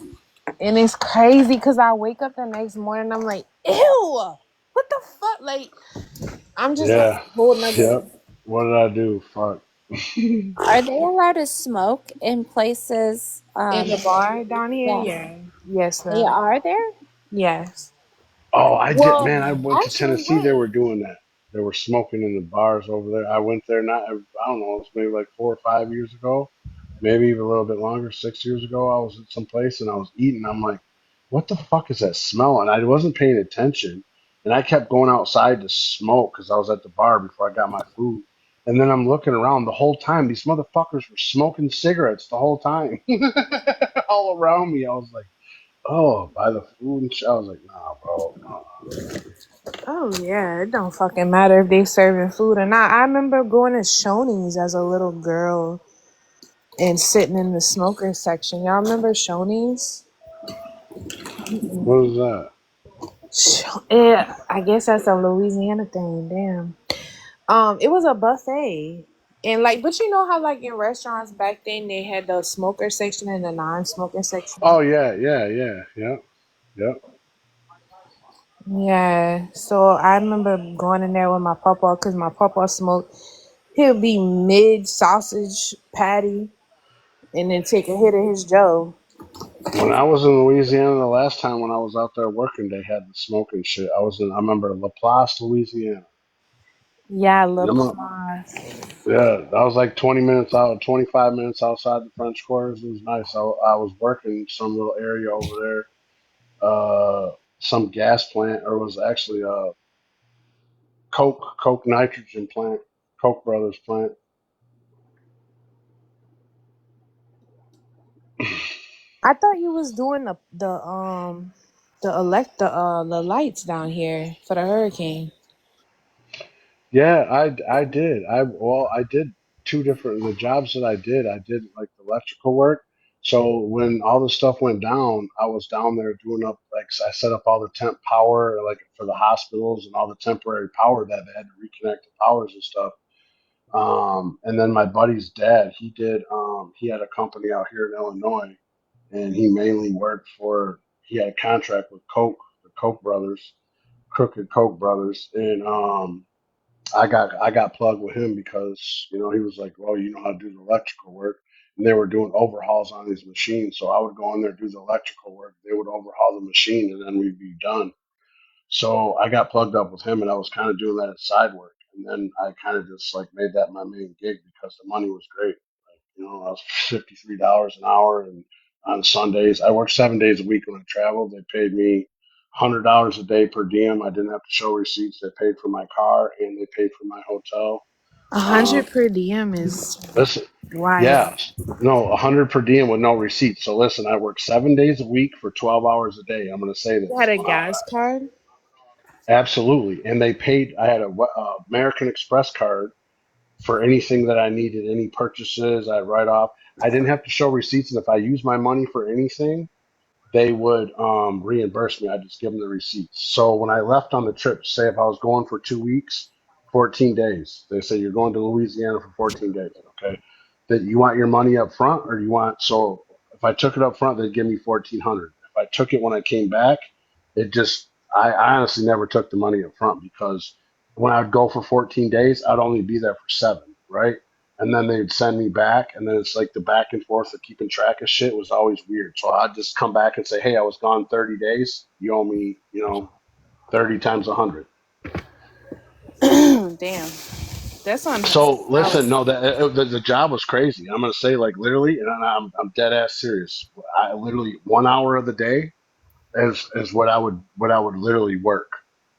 And it's crazy because I wake up the next morning, I'm like, ew, what the fuck? Like, I'm just like Yeah. a whole nother Yep. What did I do? Fuck. Are they allowed to smoke in places? in the bar down here. Yeah, Yeah, yes, they though. are there. Yes. Oh, I did, Well, man. I went to actually, Tennessee. They wait. were doing that. They were smoking in the bars over there. I went there not, I don't know, it was maybe like 4 or 5 years ago, maybe even a little bit longer, 6 years ago. I was at some place and I was eating. I'm like, what the fuck is that smell? And I wasn't paying attention. And I kept going outside to smoke because I was at the bar before I got my food. And then I'm looking around the whole time. These motherfuckers were smoking cigarettes the whole time, all around me. I was like, oh, by the food and shit. I was like, nah, bro. Oh yeah, it don't fucking matter if they serving food or not. I remember going to Shoney's as a little girl and sitting in the smoker section. Y'all remember Shoney's? Mm-mm. What was that? Yeah, I guess that's a Louisiana thing. Damn. It was a buffet. And like, but you know how like in restaurants back then they had the smoker section and the non-smoker section. Oh yeah, yeah, yeah, yeah, yeah. Yeah. So I remember going in there with my papa because my papa smoked. He'll be mid sausage patty and then take a hit of his Joe. When I was in Louisiana the last time when I was out there working, they had the smoking shit. I remember Laplace, Louisiana. Yeah, And La I'm a, Place. yeah, I was like 20 minutes out, 25 minutes outside the French Quarters. It was nice. I was working some little area over there, some gas plant, or it was actually a Coke nitrogen plant, Koch brothers plant. I thought you was doing the lights down here for the hurricane. Yeah, I did. I did two different the jobs that I did like the electrical work. So when all the stuff went down, I was down there doing up like I set up all the temp power like for the hospitals and all the temporary power that they had to reconnect the powers and stuff. And then my buddy's dad, he had a company out here in Illinois, and he mainly worked for he had a contract with Coke, the Koch brothers, Crooked Koch brothers, and I got plugged with him because he was like, well, you know how to do the electrical work, and they were doing overhauls on these machines. So I would go in there do the electrical work. They would overhaul the machine, and then we'd be done. So I got plugged up with him, and I was kind of doing that as side work. And then I kind of just like made that my main gig because the money was great. Like, I was $53 an hour, and on Sundays I worked 7 days a week when I traveled. They paid me $100 a day per diem. I didn't have to show receipts. They paid for my car and they paid for my hotel. A Um, hundred per diem is listen, wild. yeah, no, 100 per diem with no receipts. So listen, I work 7 days a week for 12 hours a day. I'm going to say You had this. a gas card? Absolutely. And they paid, I had a American Express card for anything that I needed, any purchases I'd write off. I didn't have to show receipts. And if I used my money for anything, they would reimburse me. I just give them the receipts. So when I left on the trip, say if I was going for 2 weeks, 14 days, they say you're going to Louisiana for 14 days. Okay. That you want your money up front or you want, so if I took it up front, they'd give me 1,400. If I took it when I came back, I honestly never took the money up front because when I'd go for 14 days, I'd only be there for 7, right? And then they'd send me back, and then it's like the back and forth of keeping track of shit was always weird. So I'd just come back and say, "Hey, I was gone 30 days. You owe me, 30 times 100." Damn. That's on So how listen, no, the job was crazy. I'm gonna say like literally, and I'm dead ass serious. I literally 1 hour of the day is what I would literally work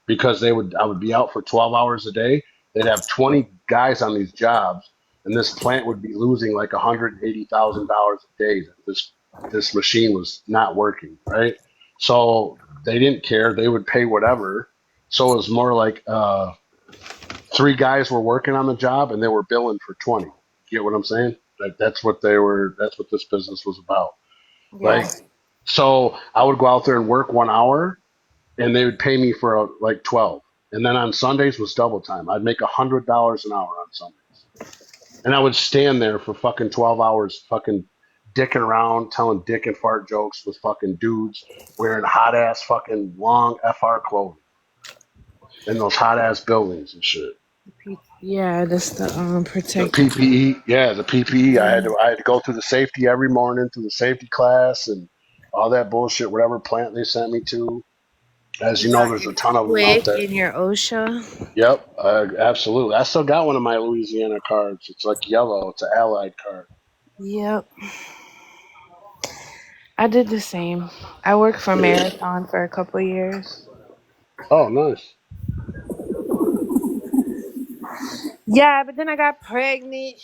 because I would be out for 12 hours a day. They'd have 20 guys on these jobs, and this plant would be losing like $180,000 a day that this machine was not working, right? So they didn't care. They would pay whatever. So it was more like three guys were working on the job and they were billing for 20. Get what I'm saying? Like that's what this business was about. yeah. Like so I would go out there and work 1 hour and they would pay me for like 12. And then on Sundays was double time. I'd make $100 an hour on Sundays. And I would stand there for fucking 12 hours, fucking dicking around, telling dick and fart jokes with fucking dudes wearing hot ass fucking long FR clothing in those hot ass buildings and shit. Yeah, that's the The protective. PPE, yeah, the PPE. I had Yeah. to I had to go through the safety every morning through the safety class and all that bullshit. Whatever plant they sent me to. As You you know, got there's your a ton of them out quick there. and your OSHA. Yep, absolutely. I still got one of my Louisiana cards. It's like yellow. It's an Allied card. Yep. I did the same. I worked for Yeah. Marathon for a couple years. Oh, nice. Yeah, but then I got pregnant.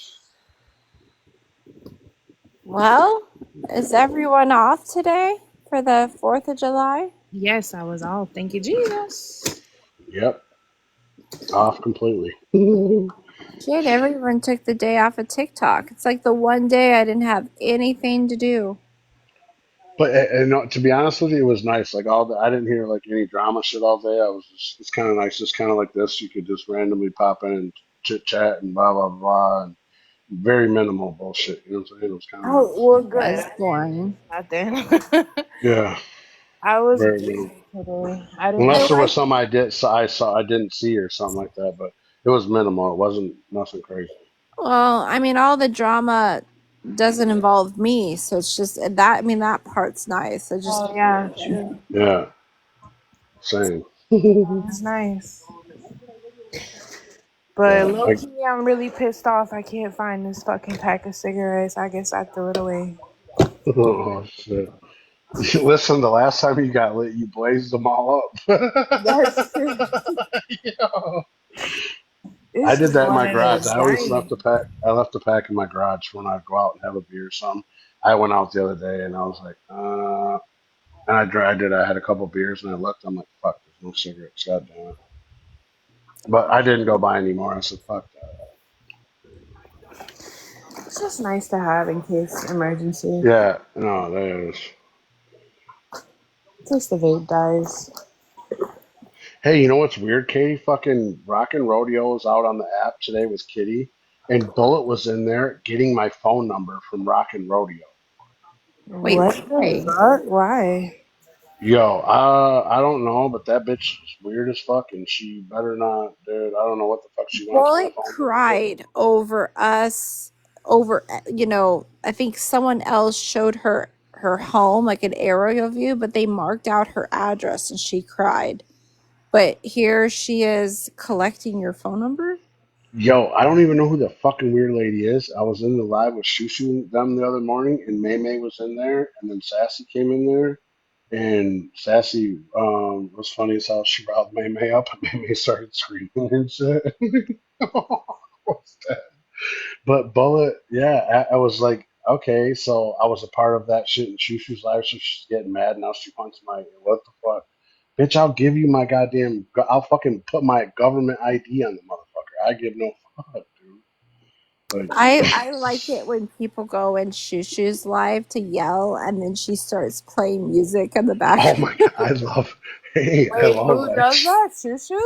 Well, is everyone off today for the 4th of July? Yes, I was all. Thank you, Jesus. Yep, off completely. Shit, everyone took the day off of TikTok. It's like the one day I didn't have anything to do. But to be honest with you, it was nice. Like I didn't hear like any drama shit all day. It's kind of nice, just kind of like this. You could just randomly pop in and chit chat and blah blah blah, and very minimal bullshit. You know what I'm saying? It was kind of Oh, nice. well, That good. was boring. Nothing. Yeah, I was very busy minimal. today. I didn't I Unless have. there was like, some I saw I didn't see or something like that, but it was minimal. It wasn't nothing crazy. well, I mean, all the drama doesn't involve me, so it's just that, I mean, that part's nice. I just, Oh, yeah, true. Yeah, same. It's nice. But Yeah, low key, I'm really pissed off. I can't find this fucking pack of cigarettes. I guess I threw it away. oh shit. Listen, the last time you got lit, you blazed them all up. That's true. Yo. I This did is that in one my of garage. those I always nights. left the pack. I left the pack in my garage when I go out and have a beer or something. I went out the other day and I was like, and I tried it. I had a couple beers and I left. I'm like, fuck, there's no cigarettes. God damn it. But I didn't go buy any more. I said, fuck It's just nice to have in case emergency. that. Yeah, no, that is. In case the vape dies. Hey, you know what's weird, Katie? Fucking Rockin' Rodeo was out on the app today with Kitty, and Bullet was in there getting my phone number from Rockin' Rodeo. Wait, What the why? fuck? Why? Yo, I don't know, but that bitch is weird as fuck, and she better not, dude. I don't know what the fuck she wants my Bullet phone number for. cried over us, over, I think someone else showed her home, like an aerial view, but they marked out her address and she cried. But here she is collecting your phone number? Yo, I don't even know who the fucking weird lady is. I was in the live with Shushu and them the other morning, and May May was in there, and then Sassy came in there, and Sassy was funny as hell. She riled May May up, and May May started screaming and shit. What's that? But Bullet, yeah, I was like, okay, so I was a part of that shit in Shushu's life, so she's getting mad now. She wants my what the fuck, bitch? I'll give you my goddamn. I'll fucking put my government ID on the motherfucker. I give no fuck, dude. Like, I like it when people go in Shushu's live to yell and then she starts playing music in the oh background. my god, I love. Hey, I Wait, love who that. does that? Shushu?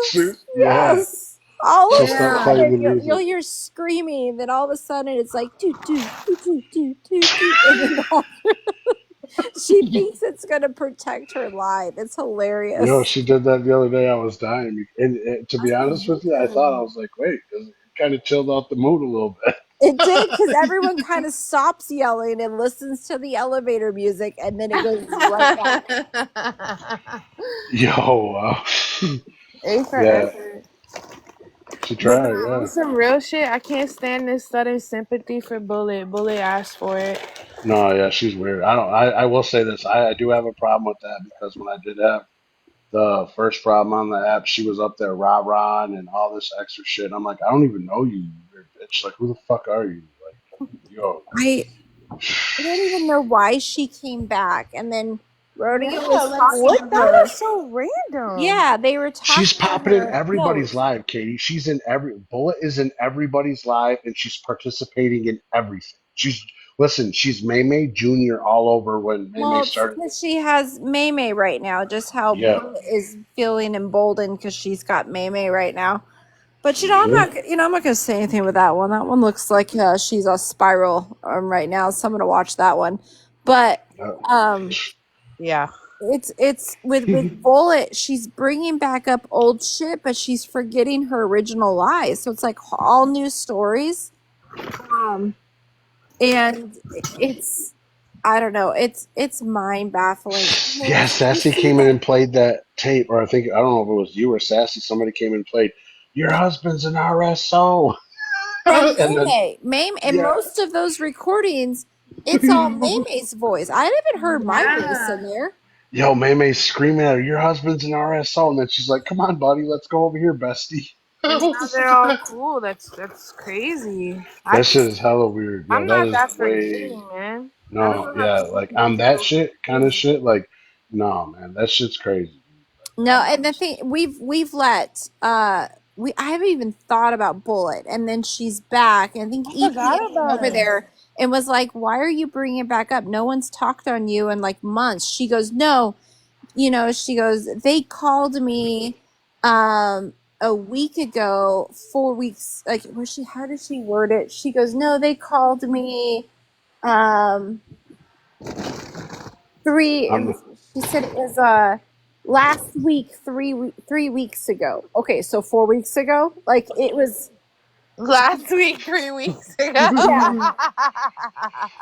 Yeah, Yes. All of she'll a start Yeah. playing sudden the you'll music. hear screaming, then all of a sudden it's like do do do do do do do, and then all, she thinks it's gonna protect her life. It's Yo, hilarious. she did that the other day. I was dying, and to be That's honest with you, I thought I amazing. was like, wait, 'cause it kind of chilled out the mood a little bit. It did because everyone kind of stops yelling and listens to the elevator music, and then it goes right back. Yo, A for yeah, effort. she But tried. no, on Yeah. some real shit, I can't stand this sudden sympathy for Bullet. Bullet asked for it. No, yeah, she's weird. I don't. I will say this. I do have a problem with that because when I did have the first problem on the app, she was up there rah rah and all this extra shit. I'm like, I don't even know you, you weird bitch. Like, who the fuck are you? Like, yo, I don't even know why she came back. And then Yeah, Rodeo was like talking what? to That her. was so random. Yeah, they were she's talking to popping in her. No, everybody's live, Katie. She's in every Bullet is in everybody's live, and she's participating in everything. She's listen. She's May May Junior all over when May May well, it's started. because she has Maymay right now. Just how Yeah. Bullet is feeling emboldened because she's got Maymay right now. But Hmm. I'm not gonna say anything with that one. That one looks like she's a spiral right now, so I'm gonna watch that one. But um, Yeah. it's with Bullet. She's bringing back up old shit, but she's forgetting her original lies. So it's like all new stories. And it's I don't know. It's mind baffling. And then Yeah, you Sassy see came in that and played that tape, or I don't know if it was you or Sassy. Somebody came in and played. Your husband's an RSO, from and then Maymay, and yeah, most of those recordings, it's all Maymay's voice. I haven't heard my voice in Yeah. there. yo, May May's screaming at her, "Your husband's an RSO," and then she's like, "Come on, buddy, let's go over here, bestie." And now they're all cool. That's crazy. That shit is hella weird. I'm Yo, that not is that way forgiving, man. I don't no, know how yeah, people like can on be that so shit kind of crazy. shit. Like, no, man, that shit's crazy. No, I'm and the honest. thing we've let I haven't even thought about Bullet, and then she's back. And I think I EPA forgot went about over her. there and was like, "Why are you bringing it back up? No one's talked on you in like months." She goes, "No, she goes, they called me a week ago, 4 weeks, like was she how did she word it? She goes, no, they called me um three it I'm was she said it was last week, 3 weeks ago. Okay, so 4 weeks ago. Like it was Last week, 3 weeks ago. yeah,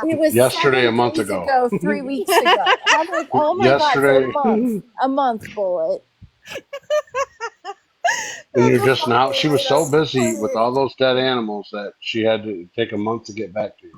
it was yesterday, a seven month days ago. ago, 3 weeks ago. And I'm like, oh my God, so Yesterday, a month, Bullet. and you're That's just now. She was so hilarious. busy with all those dead animals that she had to take a month to get back to you.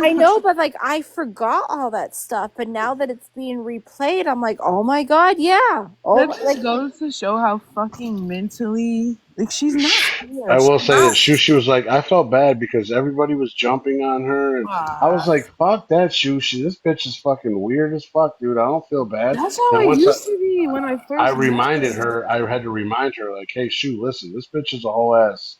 I know, but like I forgot all that stuff, but now that it's being replayed, I'm like, oh my god, yeah. Oh, That like just goes to show how fucking mentally like she's not I scared. She's will say that not. Shushu was like, I felt bad because everybody was jumping on her, and I was Ah, like, fuck that Shushu. This bitch is fucking weird as fuck, dude. I don't feel bad. that's how Then it once used to be when I I first met reminded her. her, I had to remind her, like, hey, Shu, listen, this bitch is a whole ass,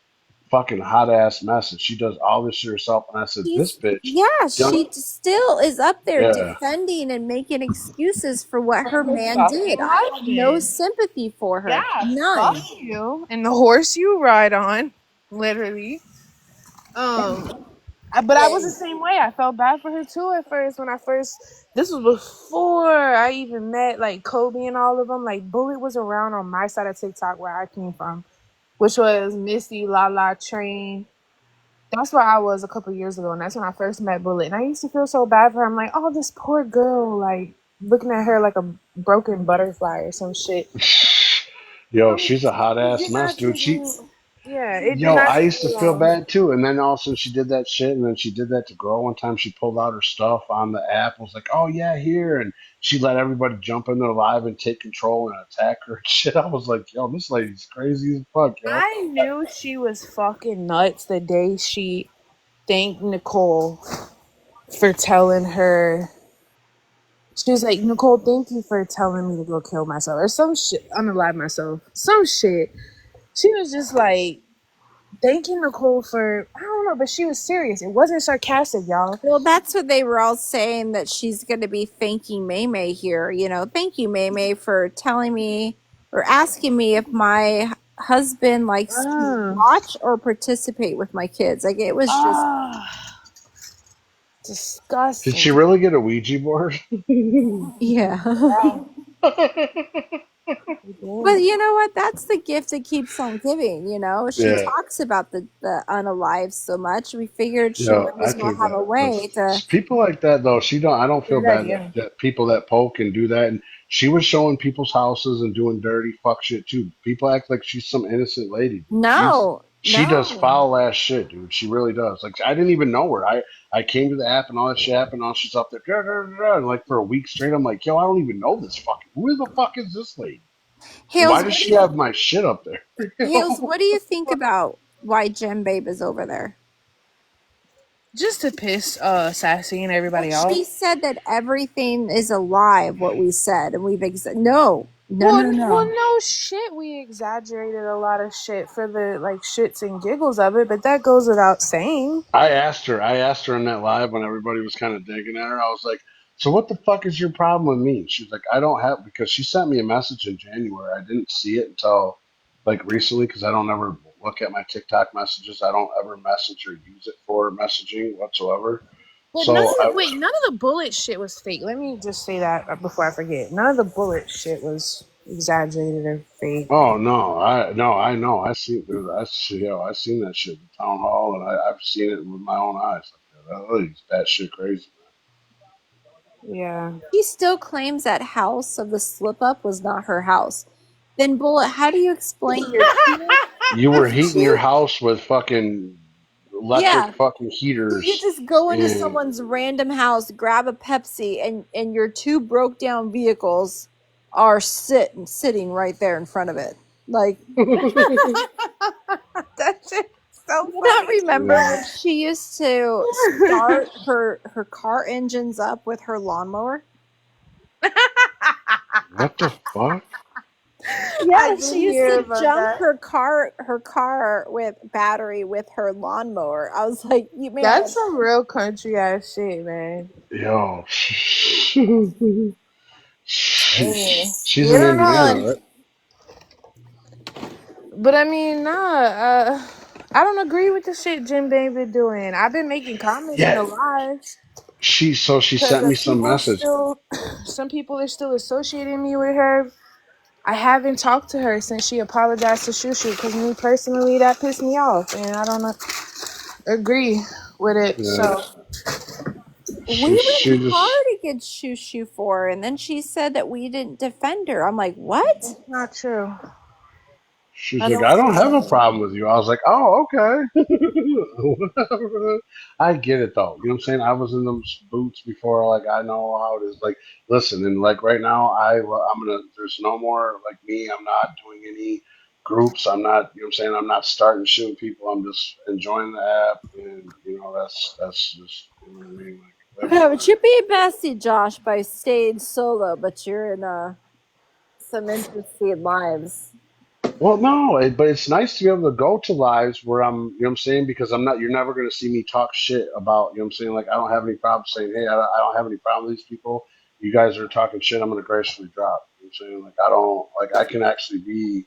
fucking hot ass mess, and she does all this shit herself. And I said, this she's bitch, yeah, jump, she still is up there yeah. defending and making excuses for what For her her man did. fucking I have no husband. sympathy for her. Yeah, fuck None. you. And the horse you ride on, literally. But I was the same way. I felt bad for her too at first. When I first, this was before I even met like Kobe and all of them. Like Bullet was around on my side of TikTok where I came from, which was Misty, Lala, Train. That's where I was a couple years ago, and that's when I first met Bullet. And I used to feel so bad for her. I'm like, oh, this poor girl, like looking at her like a broken butterfly or some shit. Yo, she's a hot It ass did mess, not dude. take She, me. Yeah, it did yo, not I take used me to feel long. bad too. And then all of a sudden she did that shit, and then she did that to Girl one time. She pulled out her stuff on the app. I was like, oh yeah, here. And she let everybody jump in there live and take control and attack her and shit. I was like, yo, this lady's crazy as fuck, yo. I knew she was fucking nuts the day she thanked Nicole for telling her. She was like, Nicole, thank you for telling me to go kill myself or some shit, unalive myself, some shit. She was just like thanking Nicole for, I don't know, but she was serious. It wasn't sarcastic, y'all. Well, that's what they were all saying, that she's going to be thanking Maymay here. You know, thank you, Maymay, for telling me or asking me if my husband likes to Ah, watch or participate with my kids. Like, it was just, ah, Did she disgusting. really get a Ouija board? yeah. Yeah, But it you know what? That's the gift that keeps on giving. You know, she Yeah. talks about the unalive so much. We figured she Yeah, might I as well think have a that way to. people like that though, she don't. I don't feel did. bad Idea. that people that poke and do that. And she was showing people's houses and doing dirty fuck shit too. People act like she's some innocent lady, dude. No, She does no. foul ass shit, dude. She really does. Like I didn't even know her. I came to the app and all that shit happened. All she's up there, and like for a week straight. I'm like, yo, I don't even know this fucking. Who the fuck is this lady? And why Hales, does she have my shit up there? You Hales, know? what do you think about why Jim Babe is over there? Just to piss Sassy and Well, everybody she off. said that everything is alive, what we said, and we've no, no, Well, no, well, no. no shit. We exaggerated a lot of shit for the like shits and giggles of it, but that goes without saying. I asked her in that live when everybody was kind of digging at her. I was like, so what the fuck is your problem with me? She was like, I don't have, because she sent me a message in January. I didn't see it until like recently because I don't ever look at my TikTok messages. I don't ever message or use it for messaging whatsoever. But none of So the wait, none of the bullet shit was fake. Let me just say that before I forget. None of the bullet shit was exaggerated or fake. oh no, I know. I seen, dude, I see, yo, I seen that shit in the town hall, and I've seen it with my own eyes. Like, that lady's that shit crazy. Yeah. She still claims that house of the slip up was not her house. Then, Bullet, how do you explain your You were heating your two? house with fucking electric Yeah, fucking so you heaters, just go into and someone's random house, grab a Pepsi, and your two broke down vehicles are sitting right there in front of it. Like, That shit so you not funny. remember yeah. when she used to start her car engines up with her lawnmower? What the fuck? I Yeah, did she used hear to about jump that. her car with battery with her lawnmower. I was like, you That's man, some real country ass shit, man. Yo, Hey, she's you in don't Indiana, know. right? But I mean, nah. I don't agree with the shit Jim Bain been doing. I've been making comments in Yeah, the lives she because sent me some people message. still, some people are still associating me with her. I haven't talked to her since she apologized to Shushu because me personally, that pissed me off, and I don't agree with it. Yeah, So we she went just hard against Shushu for her, and then she said that we didn't defend her. I'm like, what? that's not true. she's I like, don't I don't feel have a that way. problem with you. I was like, oh, okay. Whatever. I get it though. You know what I'm saying? I was in those boots before. Like I know how it is. Like listen, and like right now, I'm gonna. There's no more like me. I'm not doing any groups. I'm not. You know what I'm saying? I'm not starting shooting people. I'm just enjoying the app, and that's just you know what I mean. Like live and Yeah, but learn. you're being messy, Josh, by staying solo, but you're in some interesting lives. Well, no, but it's nice to be able to go to lives where you know what I'm saying? Because you're never going to see me talk shit about, you know what I'm saying? Like, I don't have any problem saying, hey, I don't have any problem with these people. You guys are talking shit. I'm going to gracefully drop. You know what I'm saying? Like, I don't, like, I can actually be,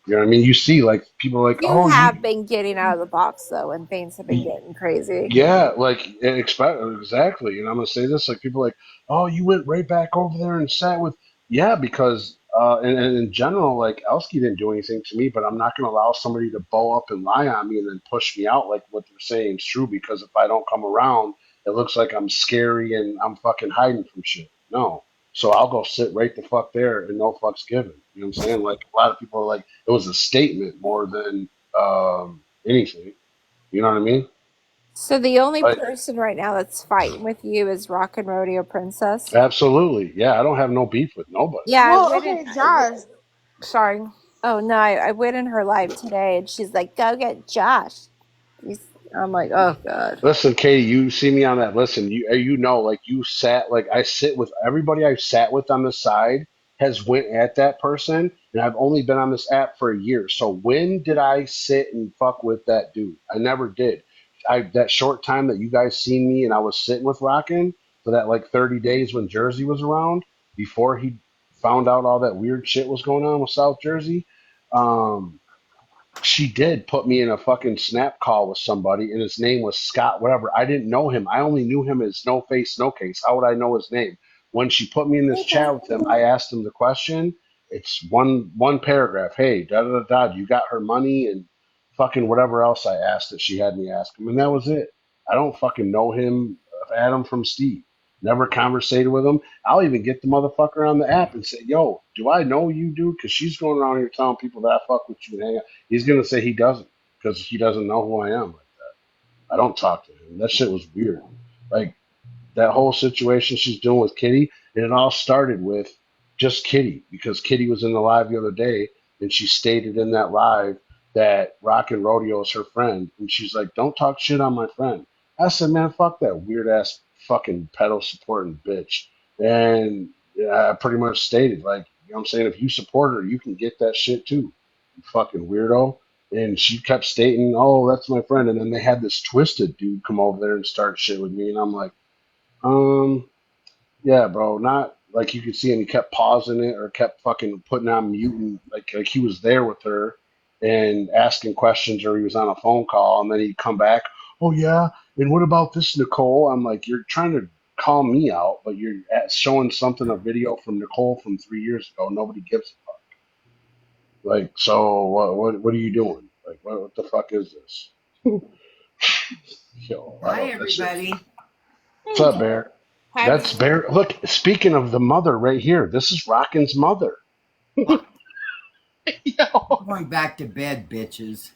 you know what I mean? You see, like, people are like, You oh, have been getting out of the box, though, and things have been getting crazy. yeah, like exactly. And I'm gonna say this, like people are like, oh, you went right back over there and sat with, yeah, because and in general, like Elsky didn't do anything to me, but I'm not gonna allow somebody to bow up and lie on me and then push me out like what they're saying is true. Because if I don't come around, it looks like I'm scary and I'm fucking hiding from shit. No, so I'll go sit right the fuck there and no fucks given. You know what I'm saying? Like a lot of people are like, it was a statement more than anything. You know what I mean? So the only Like, person right now that's fighting with you is Rock and Rodeo Princess. absolutely. Yeah, I don't have no beef with nobody. Yeah, Well, okay, Josh. Sorry. oh no, I went in her live today, and she's like, "Go get Josh." I'm like, "Oh God." Listen, Katie, you see me on that. Listen, you know, like you sat, like I sit with everybody I've sat with on the side has went at that person, and I've only been on this app for a year. So when did I sit and fuck with that dude? I never did. I that short time that you guys seen me and I was sitting with Rockin' for that like 30 days when Jersey was around before he found out all that weird shit was going on with South Jersey. Um, she did put me in a fucking snap call with somebody and his name was Scott whatever. I didn't know him. I only knew him as No Face No Case. How would I know his name? When she put me in this chat with him, I asked him the question. It's one paragraph. Hey, da da da da, you got her money and fucking whatever else I asked that she had me ask him, and that was it. I don't fucking know him, Adam from Steve. Never conversated with him. I'll even get the motherfucker on the app and say, "Yo, do I know you, dude?" Because she's going around here telling people that I fuck with you and hang out. He's gonna say he doesn't because he doesn't know who I am. I don't talk to him. That shit was weird. Like that whole situation she's doing with Kitty, and it all started with just Kitty because Kitty was in the live the other day and she stated in that live that Rock and Rodeo is her friend, and she's like, "Don't talk shit on my friend." I said, "Man, fuck that weird ass fucking pedal supporting bitch." And I pretty much stated like, you know what I'm saying, if you support her, you can get that shit too, you fucking weirdo. And she kept stating, "Oh, that's my friend." And then they had this twisted dude come over there and start shit with me, and I'm like, um, yeah, bro, not like you could see him. He kept pausing it or kept fucking putting on mute and like he was there with her and asking questions or he was on a phone call and then he'd come back. Oh yeah, and what about this, Nicole? I'm like, you're trying to call me out, but you're showing something a video from Nicole from 3 years ago. Nobody gives a fuck. Like, so what are you doing? Like, what the fuck is this? Yo, I Hi, don't. That shit. everybody. What's up, Bear? That's Bear. Look, speaking of the mother right here, this is Rockin's mother. Yo. Going back to bed, bitches.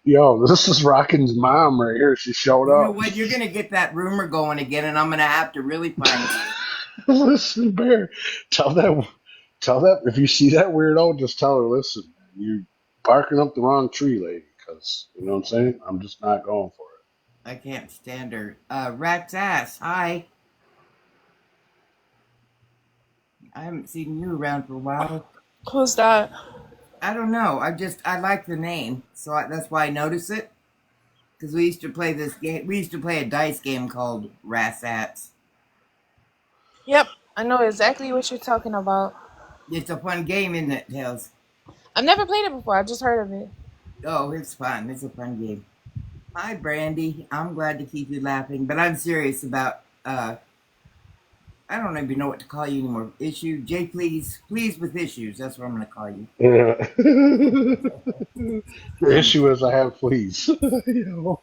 Yo, this is Rockin's mom right here. She showed You know up. what? You're going to get that rumor going again, and I'm going to have to really find you. Listen, Bear, tell that if you see that weirdo, just tell her, listen, man, you barking up the wrong tree, lady, because you know what I'm saying? I'm just not going for I can't stand her. Rat's ass. Hi. I haven't seen you around for a while. Who's that? I don't know. I like the name, so that's why I notice it. Because we used to play this game. We used to play a dice game called Rassats. Yep, I know exactly what you're talking about. It's a fun game, isn't it, Tails? I've never played it before. I just heard of it. Oh, it's fun. It's a fun game. Hi, Brandy. I'm glad to keep you laughing, but I'm serious about I don't even know what to call you anymore. Issue J, please with issues. That's what I'm going to call you. it. The issue is I have fleas. Yo.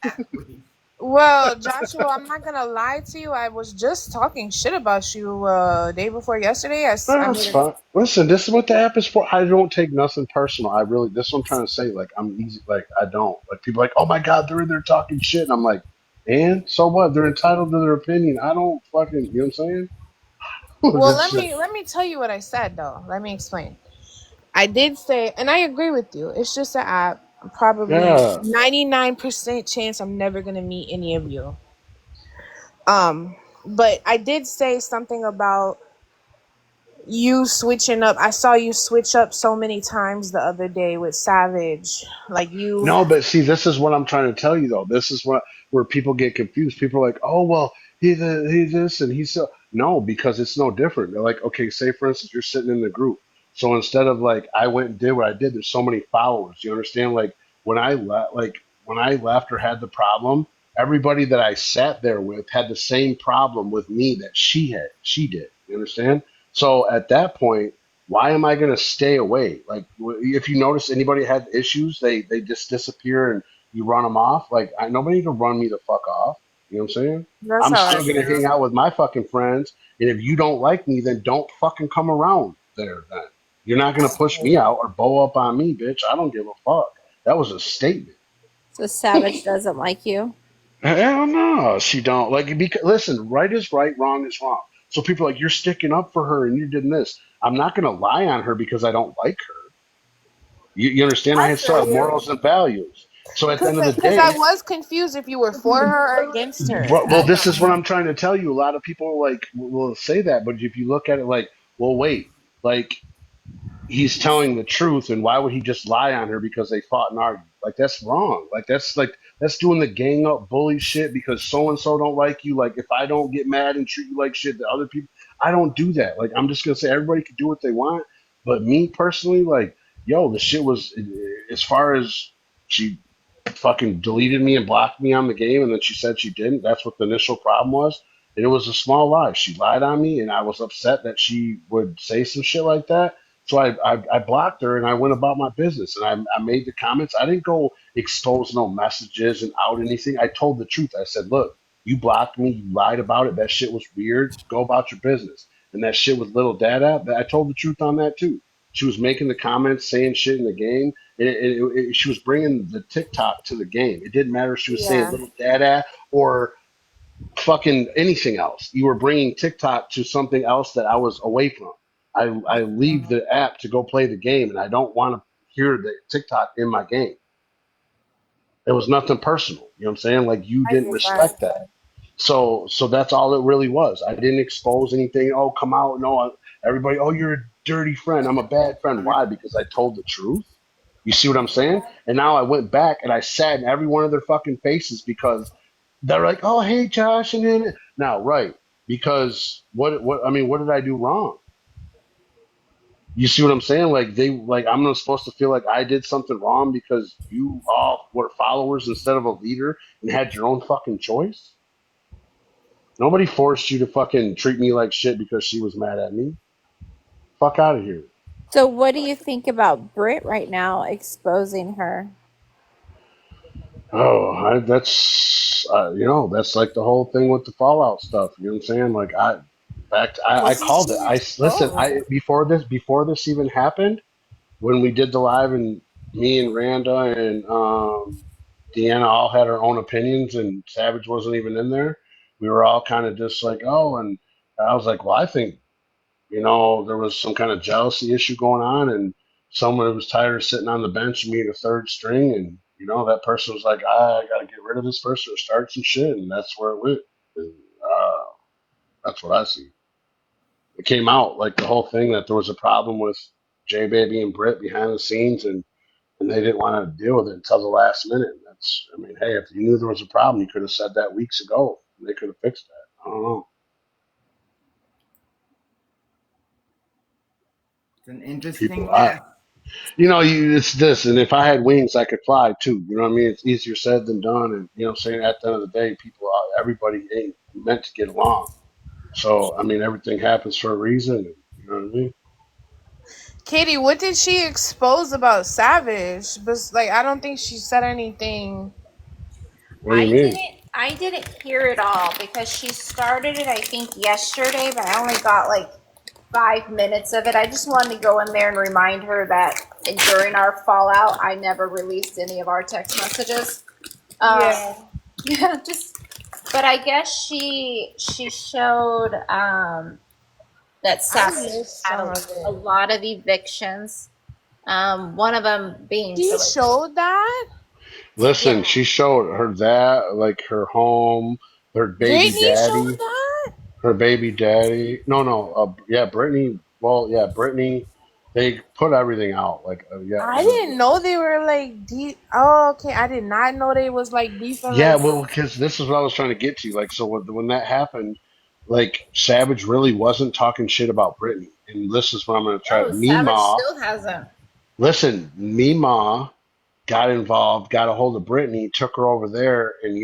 Well, Joshua, I'm not gonna lie to you. I was just talking shit about you day before yesterday. I That's made a fine. Listen, this is what the app is for. I don't take nothing personal. I really, this is what I'm trying to say. Like, I'm easy. Like, I don't. Like, people are like, oh my God, they're in there talking shit. And I'm like, and so what? They're entitled to their opinion. I don't fucking, you know what I'm saying? well. That's just, Let me tell you what I said though. Let me explain. I did say, and I agree with you. It's just an app. Probably yeah. 99% chance I'm never gonna meet any of you. But I did say something about you switching up. I saw you switch up so many times the other day with Savage. Like you. No, but see, this is what I'm trying to tell you though. This is what where people get confused. People are like, "Oh, well, he's this and he's so." No, because it's no different. They're like, okay, say for instance, you're sitting in the group. So instead of like I went and did what I did, there's so many followers. You understand? When I left or had the problem, everybody that I sat there with had the same problem with me that she had. She did. You understand? So at that point, why am I going to stay away? Like, if you notice anybody had issues, they just disappear and you run them off. Like, nobody can run me the fuck off. You know what I'm saying? That's I'm how I still going to feel. hang out with my fucking friends. And if you don't like me, then don't fucking come around there then. You're not going to push me out or bow up on me, bitch. I don't give a fuck. That was a statement. So Savage doesn't like you. Hell no, she don't. Like, because, listen, right is right, wrong is wrong. So people are like, you're sticking up for her and you're doing this. I'm not going to lie on her because I don't like her. You understand? I I still feel have you. morals and values. So at the end of the Because I day, was confused if you were for her or against her. well, this is what I'm trying to tell you. A lot of people like will say that, but if you look at it like, well, wait, like he's telling the truth, and why would he just lie on her because they fought and argued? Like that's wrong. Like that's doing the gang up bully shit because so and so don't like you. Like if I don't get mad and treat you like shit, the other people, I don't do that. Like I'm just gonna say everybody can do what they want, but me personally, like yo, the shit was as far as she fucking deleted me and blocked me on the game, and then she said she didn't. That's what the initial problem was. And it was a small lie. She lied on me, and I was upset that she would say some shit like that. So I blocked her and I went about my business and I made the comments. I didn't go expose no messages and out anything. I told the truth. I said, look, you blocked me. You lied about it. That shit was weird. Go about your business. And that shit with little dada, I told the truth on that too. She was making the comments, saying shit in the game. She was bringing the TikTok to the game. It didn't matter if she was saying Yeah. little dada or fucking anything else. You were bringing TikTok to something else that I was away from. I leave the app to go play the game, and I don't want to hear the TikTok in my game. It was nothing personal. You know what I'm saying? Like you I didn't get that. respect that. So that's all it really was. I didn't expose anything. Oh, come out. No, everybody. Oh, you're a dirty friend. I'm a bad friend. Why? Because I told the truth. You see what I'm saying? And now I went back and I sat in every one of their fucking faces because they're like, "Oh, hey, Josh," and then now, right? Because what I mean, what did I do wrong? You see what I'm saying? Like I'm not supposed to feel like I did something wrong because you all were followers instead of a leader and had your own fucking choice. Nobody forced you to fucking treat me like shit because she was mad at me. Fuck out of here. So what do you think about Brit right now exposing her? Oh, that's like the whole thing with the Fallout stuff. You know what I'm saying? Like I What did called it. she Listen. expose? Before this even happened, when we did the live and me and Randa and Deanna all had our own opinions and Savage wasn't even in there. We were all kind of just like, oh, and I was like, well, I think there was some kind of jealousy issue going on, and someone was tired of sitting on the bench and being a third string, and that person was like, I got to get rid of this person or start some shit, and that's where it went. And, that's what I see. It came out like the whole thing that there was a problem with J Baby and Britt behind the scenes, and they didn't want to deal with it until the last minute. I mean, hey, if you knew there was a problem, you could have said that weeks ago, and they could have fixed that. I don't know. It's an interesting People, mess. it's this, and if I had wings, I could fly too. You know what I mean? It's easier said than done, and saying at the end of the day, everybody ain't meant to get along. So I mean, everything happens for a reason. And, you know what I mean? Katie, what did she expose about Savage? But like, I don't think she said anything. What do you mean? I didn't hear it all because she started it, I think, yesterday, but I only got like 5 minutes of it. I just wanted to go in there and remind her that during our fallout, I never released any of our text messages. Yeah. Yeah, just. But I guess she showed that I Savage missed had some of a it. lot of evictions. One of them being She for like, showed that? Listen, yeah. she showed her that, like her home, her baby Brittany showed daddy, that? her baby daddy. No, no, yeah, Brittany. Well, yeah, Brittany. They put everything out. Like, yeah, I didn't know they were like deep. Oh, okay. I did not know they was like beefing yeah. like. Well, because this is what I was trying to get to. Like, so when that happened, like Savage really wasn't talking shit about Brittany, and this is what I'm going to try. Oh, Savage Mima, still hasn't. listen, Mima got involved, got a hold of Brittany, took her over there, and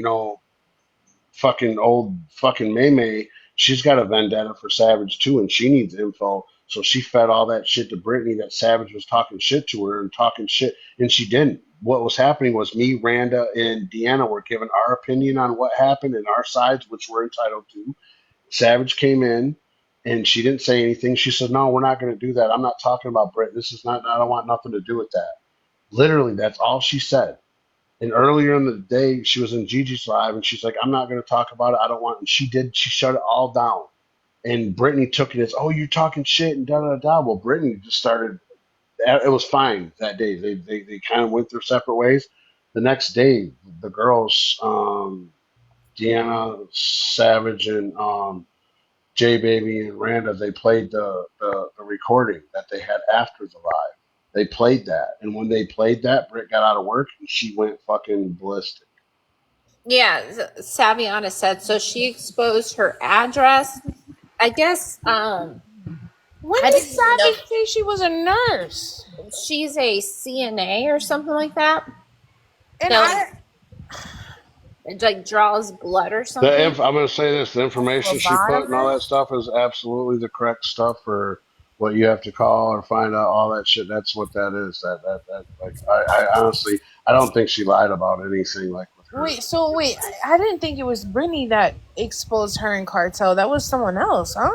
fucking old fucking May, she's got a vendetta for Savage too, and she needs info. So she fed all that shit to Brittany that Savage was talking shit to her and talking shit, and she didn't. What was happening was me, Randa, and Deanna were giving our opinion on what happened and our sides, which we're entitled to. Savage came in and she didn't say anything. She said, "No, we're not going to do that. I'm not talking about Britt. This is not. I don't want nothing to do with that." Literally, that's all she said. And earlier in the day, she was in Gigi's live, and she's like, "I'm not going to talk about it. I don't want." And she did. She shut it all down. And Brittany took it as, "Oh, you're talking shit," and da da da. Well, Brittany just started. It was fine that day. They kind of went their separate ways. The next day, the girls, Deanna, Savage, and J Baby and Randa, they played the recording that they had after the live. They played that, and when they played that, Britt got out of work and she went fucking ballistic. Yeah, Saviana said so. She exposed her address. I guess When I did didn't even know Savage say she was a nurse? she's a CNA or something like that. And That I like, it like draws blood or The something. I'm going to say this: the information she put and all that phlebotomist. stuff is absolutely the correct stuff for what you have to call or find out. All that shit. That's what that is. That like I honestly I don't think she lied about anything like with her. Wait. I didn't think it was Brittany that exposed her in cartel. That was someone else, huh?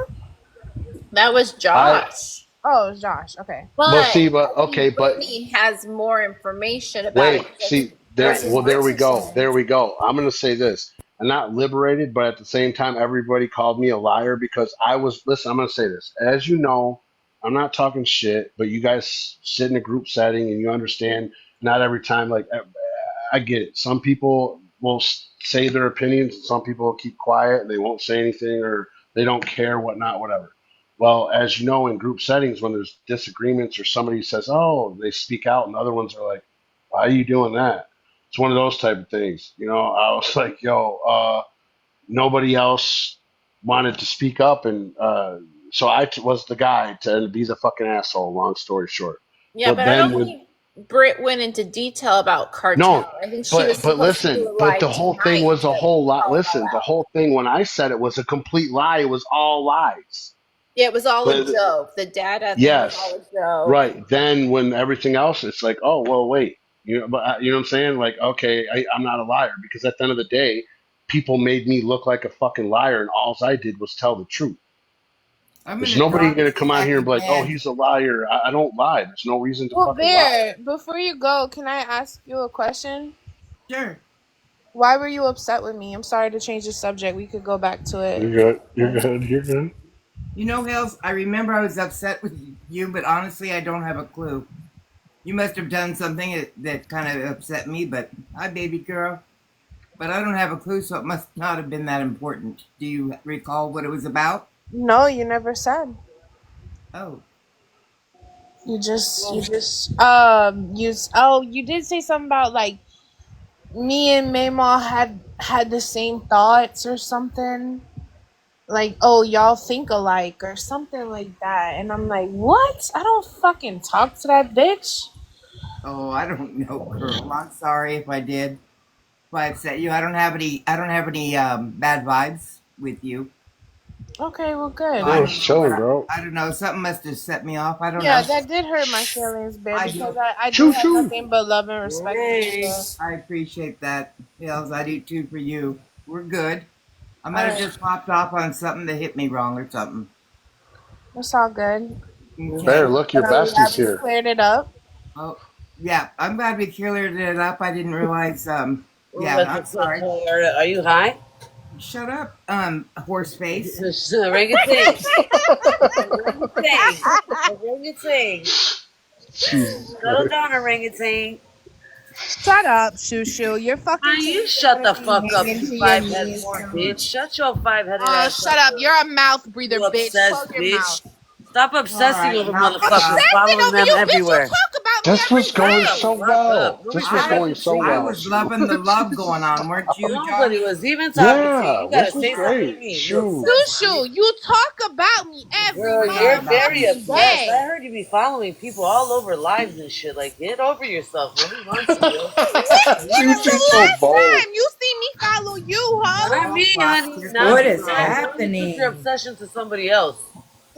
That was I Josh. Oh, it was Josh. Okay. But Well, see, I but okay, think but Brittany has more information about it wait, because see, there. that's Because Well, what there what's we his go. name? There we go. I'm going to say this. I'm not liberated, but at the same time, everybody called me a liar because I was. Listen, I'm going to say this. As you know, I'm not talking shit, but you guys sit in a group setting and you understand. Not every time, like I get it. Some people will say their opinions, and some people will keep quiet and they won't say anything or they don't care, whatnot, whatever. Well, as you know, in group settings, when there's disagreements or somebody says, "Oh," they speak out, and other ones are like, "Why are you doing that?" It's one of those type of things. I was like, "Yo, nobody else wanted to speak up," and so was the guy to be the fucking asshole. Long story short, yeah, but but I then don't when think Britt went into detail about no, cartel. I think she was but supposed to listen, do a but live the whole thing tonight was a to whole lot. call it all Listen, the out. whole thing when I said it was a complete lie. It was all lies. Yeah, it was all a But joke. The data thing was all yes, a joke. right. Then when everything else, it's like, oh well, wait. But you know what I'm saying? Like, okay, I'm not a liar because at the end of the day, people made me look like a fucking liar, and all I did was tell the truth. I'm There's gonna nobody drop gonna come out Stack here and of be like, oh, Man. he's a liar. I don't lie. There's no reason to Well, fucking lie. Bear, before you go, can I ask you a question? Sure. Why were you upset with me? I'm sorry to change the subject. We could go back to it. You're good. You're good. You're good. You know, Hills, I remember I was upset with you, but honestly, I don't have a clue. You must have done something that kind of upset me, but hi, baby girl. But I don't have a clue, so it must not have been that important. Do you recall what it was about? No, you never said. Oh, You well, just, you did say something about like me and Mayma had the same thoughts or something. Like, oh, y'all think alike or something like that. And I'm like, what? I don't fucking talk to that bitch. oh, I don't know, girl. I'm sorry if I did. If I upset you, I don't have any. I don't have any bad vibes with you. Okay, well, So good. I No, don't it's know what chilling, bro. I don't know. Something must have set me off. I don't Yeah, know. that did hurt my feelings, babe, I because do. I do Choo have choo. nothing but love and respect for you. Hey, I appreciate that, Hills. I do too for you. We're good. I might have just popped off on something that hit me wrong or something. It's all good. Bear, Okay. look, your So we bestie's have here. cleared it up. Oh, yeah. I'm glad we cleared it up. I didn't realize. Yeah, But I'm sorry. are you high? Shut up, horse face. Orangutan. Orangutan. Orangutan. Jesus Settle Christ. down, orangutan. Shut up, Shushu. You're fucking. Man, you shut the fuck up, Into you your five-headed knees, bitch. Shut your five-headed ass Shut up. You're a mouth breather, You bitch. obsessed Close your bitch. mouth. Stop obsessing Alright, over knock it motherfuckers, off. following Over them you, bitch. You everywhere. talk about me This was every going day. so Fuck well. up. Nobody This was talking going to so you. I well. was loving the love going on, weren't you, Nobody Johnny? was even talking to you. Yeah, You gotta this was say something to great. me. You Shoot. obsessed Shushu, bitch. you talk about me every Girl, you're very motherfucking obsessed. I day. heard you be following people all over lives and shit. Like, get over yourself. Nobody wants you, yo. When was Shushu's the so last bold. time you see me follow you, huh? Not me, honey. What Not is you, girl. Why don't you put happening? your obsession to somebody else?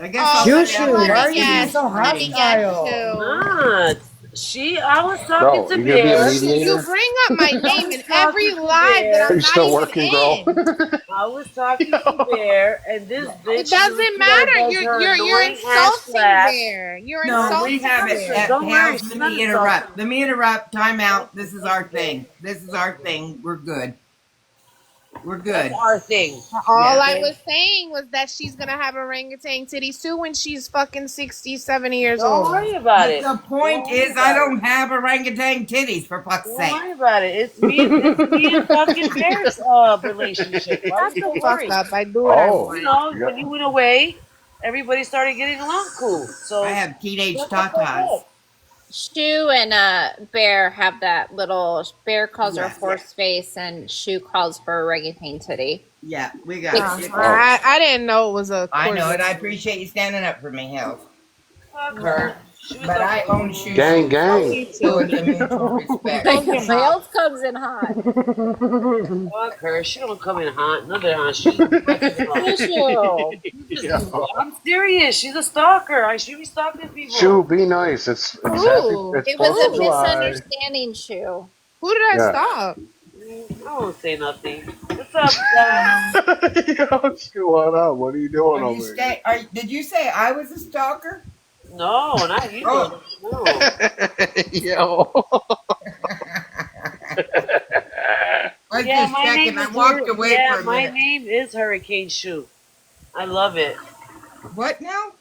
I guess I'll Oh, stay let out me of let that. me guess. Let me guess too. Not. I was talking Bro, to you gonna be a Bear. You mediator? bring up my I name was in every talking to live that Are Bear. I'm you not still even working, girl? in. I was talking to Bear, and this It bitch doesn't matter. does her You're annoying ass insulting clap. Bear. You're No, we insulting have it. Bear. Don't worry, Hales, she's let not me insulting. interrupt. Let me interrupt. Time out. This is our thing. This is our thing. We're good. We're That's good. our thing. All Yeah. I was saying was that she's gonna have orangutan titties too when she's fucking 60, 70 years Don't old. worry about But it. the point Don't worry is, I about it. don't have orangutan titties, for fuck's Don't sake. worry about it. It's me and fucking Bear's relationship. Why Shut you the so fuck worried? up. I do what I Oh, You want. know, yeah. when you went away, everybody started getting along cool. So I have teenage shut the fuck tatas. up. Shu and Bear have that little. Bear calls her Yeah. horse face, and Shu calls her orangutan titty. Yeah, we got it. Oh, I didn't know it was a I know it. I coordination. appreciate you standing up for me, Hales. Fuck her. She was But a I own shoes. gang, Fuck gang. you So too. it's a mutual respect. Close your mouth. Wales comes in hot. fuck her. She don't come in hot. Another hot. She's fucking hot. Shu. Yeah. I'm serious. She's a stalker. I should be stalking people. Shoot, be nice. It's happy. Who? It's It was 4th a of July. misunderstanding, Shu. Who did I Yeah. stop? I won't say nothing. What's up, guys? Yo, Shoot, what up? What are you doing Are you over here? did you say I was a stalker? No, not you. Oh. No. Yo. I was Yeah, just my checking. name I is walked away yeah, for a my minute. name is Hurricane Shoe. I love it. What now?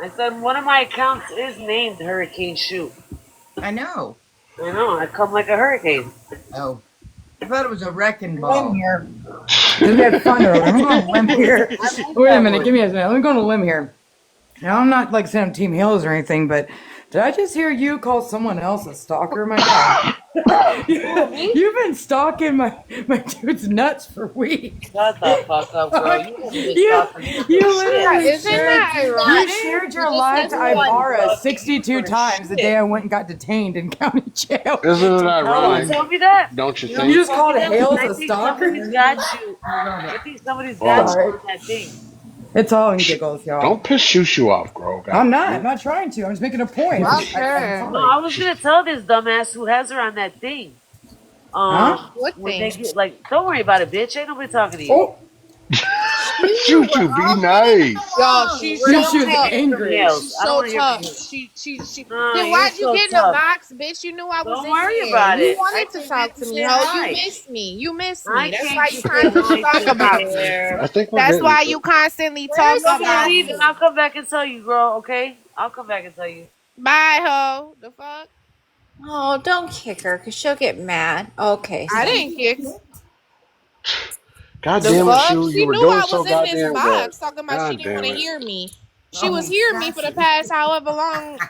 I said one of my accounts is named Hurricane Shoe. I know. I know. I come like a hurricane. Oh. I thought it was a wrecking ball. Here. We had fun earlier. I'm going to limb here. Wait a minute. Give me a minute. Let me go on a limb here. Now, I'm not like saying I'm Team Hills or anything, but did I just hear you call someone else a stalker? My God. You've been stalking my dude's nuts for weeks. Shut the fuck up, girl. You haven't been You, stalking me. you literally Isn't that you ironic? shared your You life just to said one. Ibarra 62 times the day I went and got detained in county jail. Isn't it No one ironic? told me that. Don't you You think? just called Hales I a think stalker? somebody's got you. I think somebody's got Oh. you on that thing. It's all in giggles, y'all. Don't piss Shushu off, girl. I'm not trying to. I'm just making a point. Fuck I'm her. sorry. No, I was gonna tell this dumbass who has her on that thing. Huh? What When they thing? get, like, don't worry about it, bitch. Ain't nobody talking to you. Oh, Shushu, be nice. Yo, she's Shu so Shu's tough. angry. Nails. She's I don't so wanna hear tough. from you. She. Nah, Then you're why'd you so get in the tough. box, bitch? You knew I was Don't in worry there. about You it. I wanted to came talk back to to me, say ho. hi. You missed me. You missed I me. That's came why to you say constantly hi talk to about me. Bear. I think we're That's getting why you constantly talk Where's I'm gonna about leave me. and I'll come back and tell you, girl, okay? I'll come back and tell you. Bye, ho. The fuck? Oh, don't kick her, because she'll get mad. Okay, I so didn't kick. God The damn it, fuck? Shu. She You were knew doing I so was in this goddamn good. box talking about she God didn't want damn to it. hear me. She was Oh, hearing me for the past however long.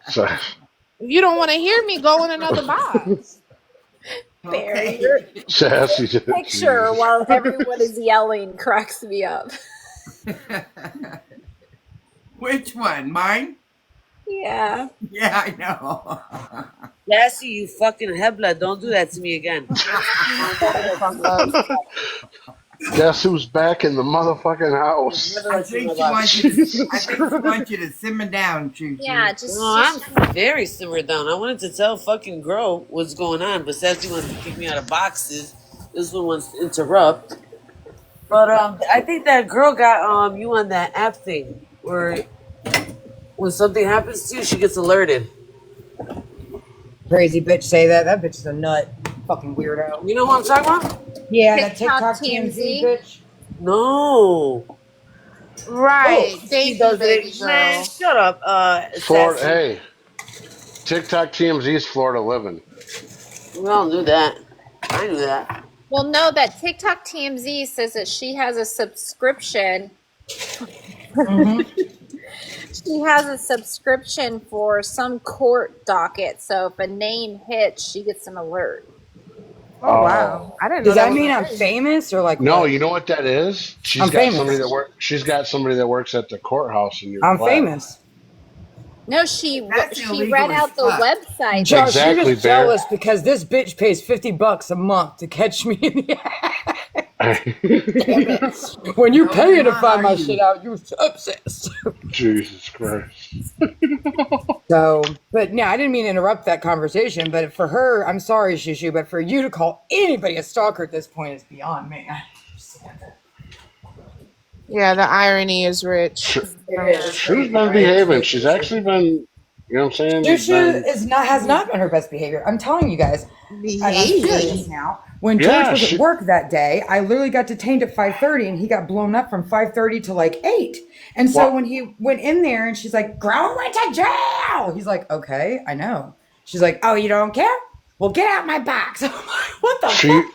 So, If you don't want to hear me, go in another box. Bear, Okay. your sassy. picture Jesus. while everyone is yelling cracks me up. Which one? Mine? Yeah. Yeah, I know. Lassie, you fucking Hebla, don't do that to me again. Guess who's back in the motherfucking house? Never I let you think know she about wants it. you to. Jesus I think she wants you to simmer down, Choo. Yeah, just No, I'm very simmered down. I wanted to tell fucking girl what's going on, but Sassy wants to kick me out of boxes This one wants to interrupt. But I think that girl got you on that app thing where when something happens to you, she gets alerted. Crazy bitch say that. That bitch is a nut. Fucking weirdo. You know what I'm talking about? Yeah, that TikTok TikTok TMZ TMZ. bitch. No. Right. She Thank you, does baby it. Man, girl. shut up, Florida, Sassy. hey, TikTok TMZ's Florida living. We all knew that. I knew that. Well, no, that TikTok TMZ says that she has a subscription. Mm-hmm. She has a subscription for some court docket. So if a name hits, she gets an alert. Oh wow. I didn't know Does that that was mean a I'm thing. famous or like No, what? you know what that is? I'm famous. She's got somebody that works at the courthouse in your I'm class. famous. No, she That's she illegal read as out the fuck. website. Josh, you're Exactly, just Bear. jealous because this bitch pays $50 a month to catch me in the act. Damn it. When you No, pay you're to not, find are my you? shit out, you're obsessed. Jesus Christ. So, but no, I didn't mean to interrupt that conversation. But for her, I'm sorry, Shushu, but for you to call anybody a stalker at this point is beyond me. Yeah, the irony is rich. She, It is. she's been behaving. She's actually been, you know what I'm saying? Shushu has not been her best behavior. I'm telling you guys. I'm serious Behaving. now. When George Yeah, was at work that day, I literally got detained at 5:30, and he got blown up from 5:30 to like 8. And so well, when he went in there, and she's like, "Grown went to jail," he's like, "Okay, I know." She's like, "Oh, you don't care? Well, get out my box." I'm like, "What the she fuck?"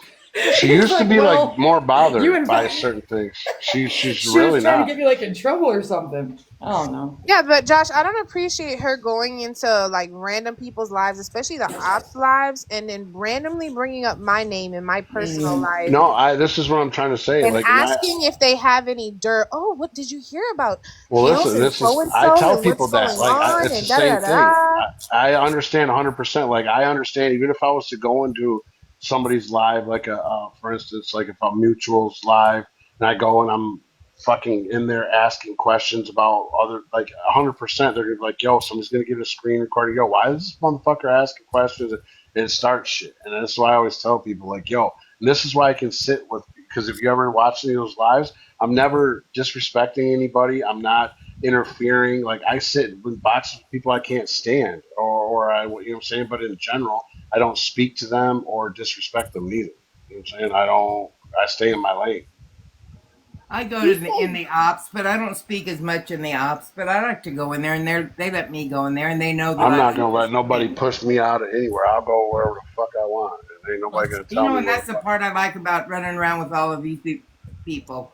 she He's used to like, be like "Well, more you bothered by invite." certain things. She's She really was trying to not. get me like in trouble or something. I don't know. Yeah, but Josh, I don't appreciate her going into like random people's lives, especially the ops lives, and then randomly bringing up my name in my personal life No, this is what I'm trying to say. and Like, and asking if they have any dirt. Oh, what did you hear about well, Hills listen, and this is, so and I so tell and what's people that, going like, on it's the and da da same da thing. da. I understand 100%. Like, I understand, even if I was to go into somebody's live, like, for instance, like if a mutual's live and I go and I'm fucking in there asking questions about other, like, 100%, they're gonna be like, yo, somebody's gonna get a screen recording. Yo, why is this motherfucker asking questions? And it starts shit. And that's why I always tell people, like, yo, and this is why I can sit with, because if you ever watch any of those lives, I'm never disrespecting anybody. I'm not interfering. Like I sit with boxes of people I can't stand, or I, you know what I'm saying. But in general, I don't speak to them or disrespect them neither. You know what I'm saying? I don't. I stay in my lane. I go You to in say the ops, but I don't speak as much in the ops. But I like to go in there, and they let me go in there, and they know that I'm I not can gonna let nobody participate. push me out of anywhere. I'll go wherever the fuck I want, and ain't nobody gonna You tell know, me and where the that's the fuck. part I like about running around with all of these people.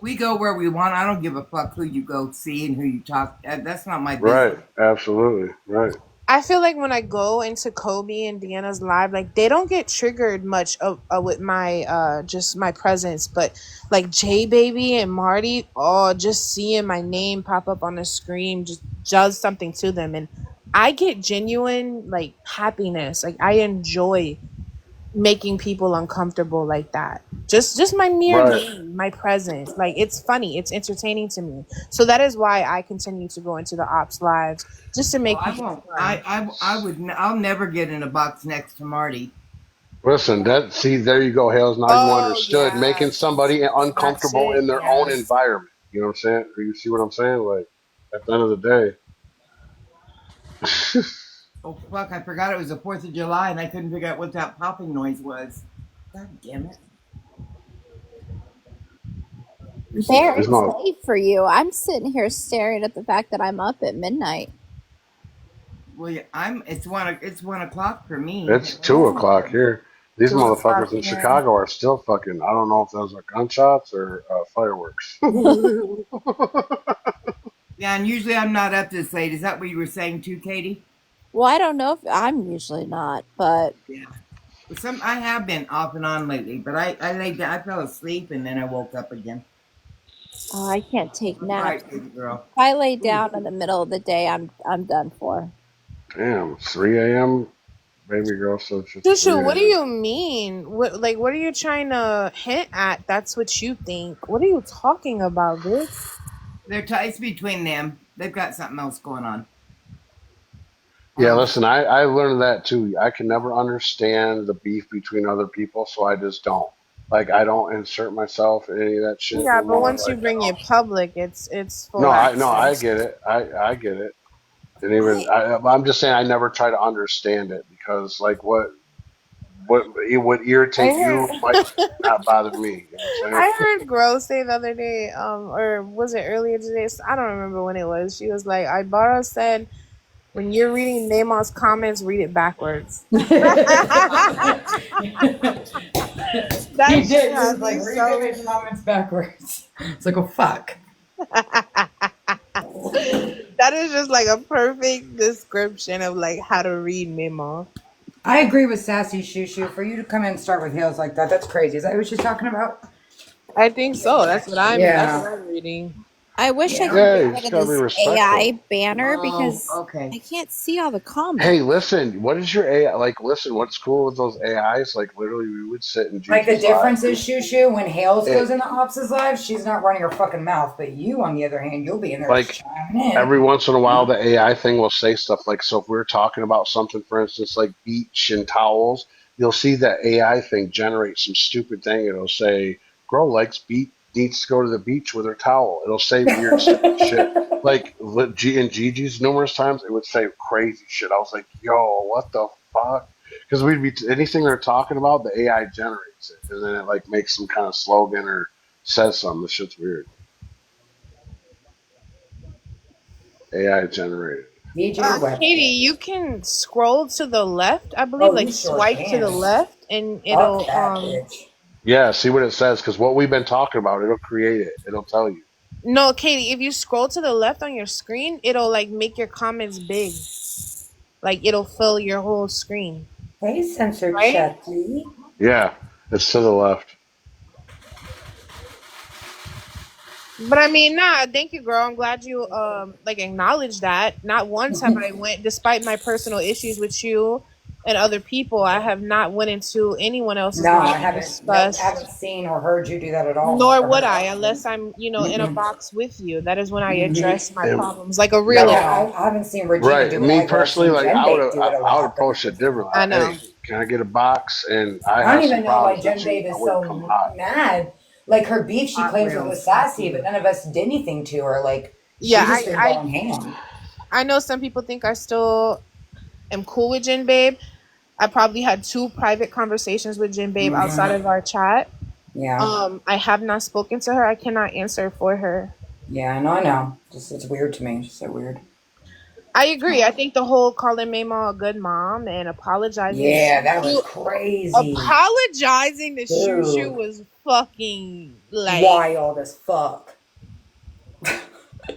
We go where we want. I don't give a fuck who you go see and who you talk. That's not my business. Right? Absolutely. Right. I feel like when I go into Kobe and Deanna's live, like they don't get triggered much with my just my presence, but like J Baby and Marty, oh, just seeing my name pop up on the screen just does something to them, and I get genuine like happiness. Like I enjoy making people uncomfortable like that. Just my mere Right. name, my presence, like it's funny, it's entertaining to me. So that is why I continue to go into the ops lives just to Well, make I people won't. fun. I'll never get in a box next to Marty. Listen, that see, there you go, Hales. Now you Oh understood making yes, somebody that uncomfortable shit. in their own Yes. environment. You know what I'm saying? You see what I'm saying? Like at the end of the day. Oh fuck! I forgot it was the 4th of July, and I couldn't figure out what that popping noise was. God damn it! very It's not. late for you. I'm sitting here staring at the fact that I'm up at midnight. Well, yeah, It's 1. It's 1 o'clock for me. It's 2 o'clock here. These 2 o'clock motherfuckers in here. Chicago are still fucking. I don't know if those are gunshots or fireworks. Yeah, and usually I'm not up this late. Is that what you were saying too, Katie? Well, I don't know if I'm usually not, but Yeah. I have been off and on lately, but I laid down. I fell asleep and then I woke up again. I can't take I'm naps. right, baby girl. If I lay down in the middle of the day, I'm done for. Damn, 3 a.m. Baby girl, so it's just Shushu, 3 what do a.m. you mean? What are you trying to hint at? That's what you think. What are you talking about, bitch? It's between them. They've got something else going on. Yeah, listen, I learned that too. I can never understand the beef between other people, so I just don't. Like, I don't insert myself in any of that shit Yeah, no but more. once you Like, bring it public, it's no, full I access. get it. I get it. And even I I'm just saying I never try to understand it because like what it would I irritate you might heard not bother me. You know what I'm saying? I heard Grow say the other day, or was it earlier today? I don't remember when it was. She was like, Ibarra said, when you're reading Neymar's comments, read it backwards. He That did. shit He had was me like, read so his comments backwards. It's like, oh, fuck. that is just like a perfect description of like how to read Neymar. I agree with Sassy Shushu. For you to come in and start with heels like that, that's crazy. Is that what she's talking about? I think so. That's what Yeah. I'm reading. I wish I Yeah. could Yeah, get you rid just of gotta be this respectful. AI banner Oh, because okay. I can't see all the comments. Hey, listen, what is your AI? Like, listen, what's cool with those AIs? Like, literally, we would sit in Like the Gigi's live. difference is, Shushu, when Hales It, goes into Ops' live, she's not running her fucking mouth. But you, on the other hand, you'll be in there like, chiming in. every once in a while, the AI thing will say stuff like, so if we were talking about something, for instance, like beach and towels, you'll see that AI thing generate some stupid thing. It'll say, girl likes beach, needs to go to the beach with her towel. It'll say weird, stupid shit. Like in Gigi's numerous times, it would say crazy shit. I was like, yo, what the fuck? Because we'd be anything they're talking about, the AI generates it, and then it like makes some kind of slogan or says something. This shit's weird. AI generated. Need your Katie, website. you can scroll to the left, I believe, Oh, like you sure swipe to the can. left, and Fuck it'll that bitch. Yeah, see what it says, because what we've been talking about, it'll create it. It'll tell you. No, Katie, if you scroll to the left on your screen, it'll like make your comments big. Like it'll fill your whole screen. Hey, Sensor Right? Chucky. Yeah, it's to the left. But I mean, nah, thank you, girl. I'm glad you like acknowledged that. Not once have I went, despite my personal issues with you and other people, I have not went into anyone else's No, I life and haven't. Nope, discussed. haven't seen or heard you do that at all. Nor Or would heard I, of unless I'm, in a Mm-mm. box with you. That is when I Mm-hmm. address my And, problems, like a real now, Yeah, adult. I haven't seen Regina right. do it Me either. I've personally, seen like Jen Babe do it a I would lot, but approach it differently. I Hey, know. can I get a box? And I I don't have some even know why problems Jen with you. Babe I is wouldn't come so hot. mad. Like her beef she Hot claims was with Wheels. Sassy, but none of us did anything to her. Like Yeah, she just been going ham. I know some people think I still am cool with Jen Babe. I probably had 2 private conversations with Jen Babe outside Mm-hmm. of our chat. Yeah, I have not spoken to her. I cannot answer for her. yeah, I know. Just it's weird to me. It's just so weird. I agree. I think the whole calling Mama a good mom and apologizing Yeah, that was to crazy. apologizing to Shushu Dude, was fucking like wild as fuck.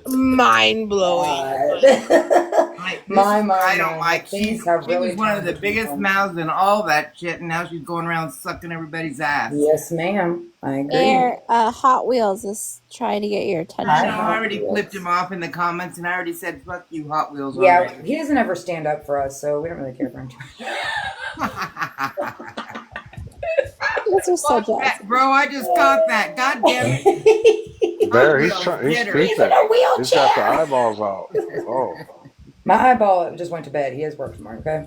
mind blowing. God. Like, I don't My. like. Things have She really was one of turned the to biggest people. mouths and all that shit, and now she's going around sucking everybody's ass. Yes, ma'am. I agree. There, Hot Wheels is trying to get your attention. I Hi, know. I Hot already flipped Wheels. him off in the comments, and I already said "fuck you, Hot Wheels" Yeah, already. he doesn't ever stand up for us, so we don't really care for him too much. Those are so Fuck jazzy. that, bro! I just caught that. God damn it! Bear, he's Wheels, trying. He's get her. He's in speaking. a He's got the wheelchair. eyeballs out. Oh My eyeball just went to bed. He has work tomorrow, okay?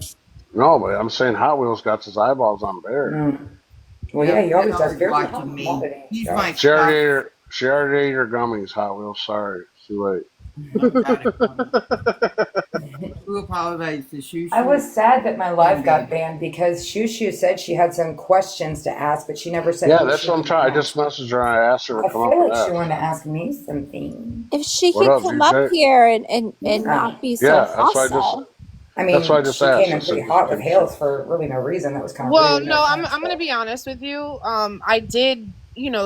no, but I'm saying Hot Wheels got his eyeballs on Bear. Mm. Well, yeah, he He's always does. always Bear's a hot watching me. commodity. He's So. my She already ate stuff. her. She already ate her gummies. Hot Wheels. Sorry, it's too late. Oh, God, it's funny. Who apologized to Shushu? I was sad that my live Okay. got banned because Shushu said she had some questions to ask, but she never said Yeah, who that's she what I'm wanted trying. I to just ask. messaged her and I asked her I to come up feel and like she ask. wanted to ask me something. If she What could up, come up DJ? here and Yeah. not be so Yeah, that's why I just. hostile. I That's why I mean, just she asked. came I in said, pretty just hot with can Hales for really no reason. That was kind of Well, rude. no, No I'm offense, gonna but be honest with you. I did,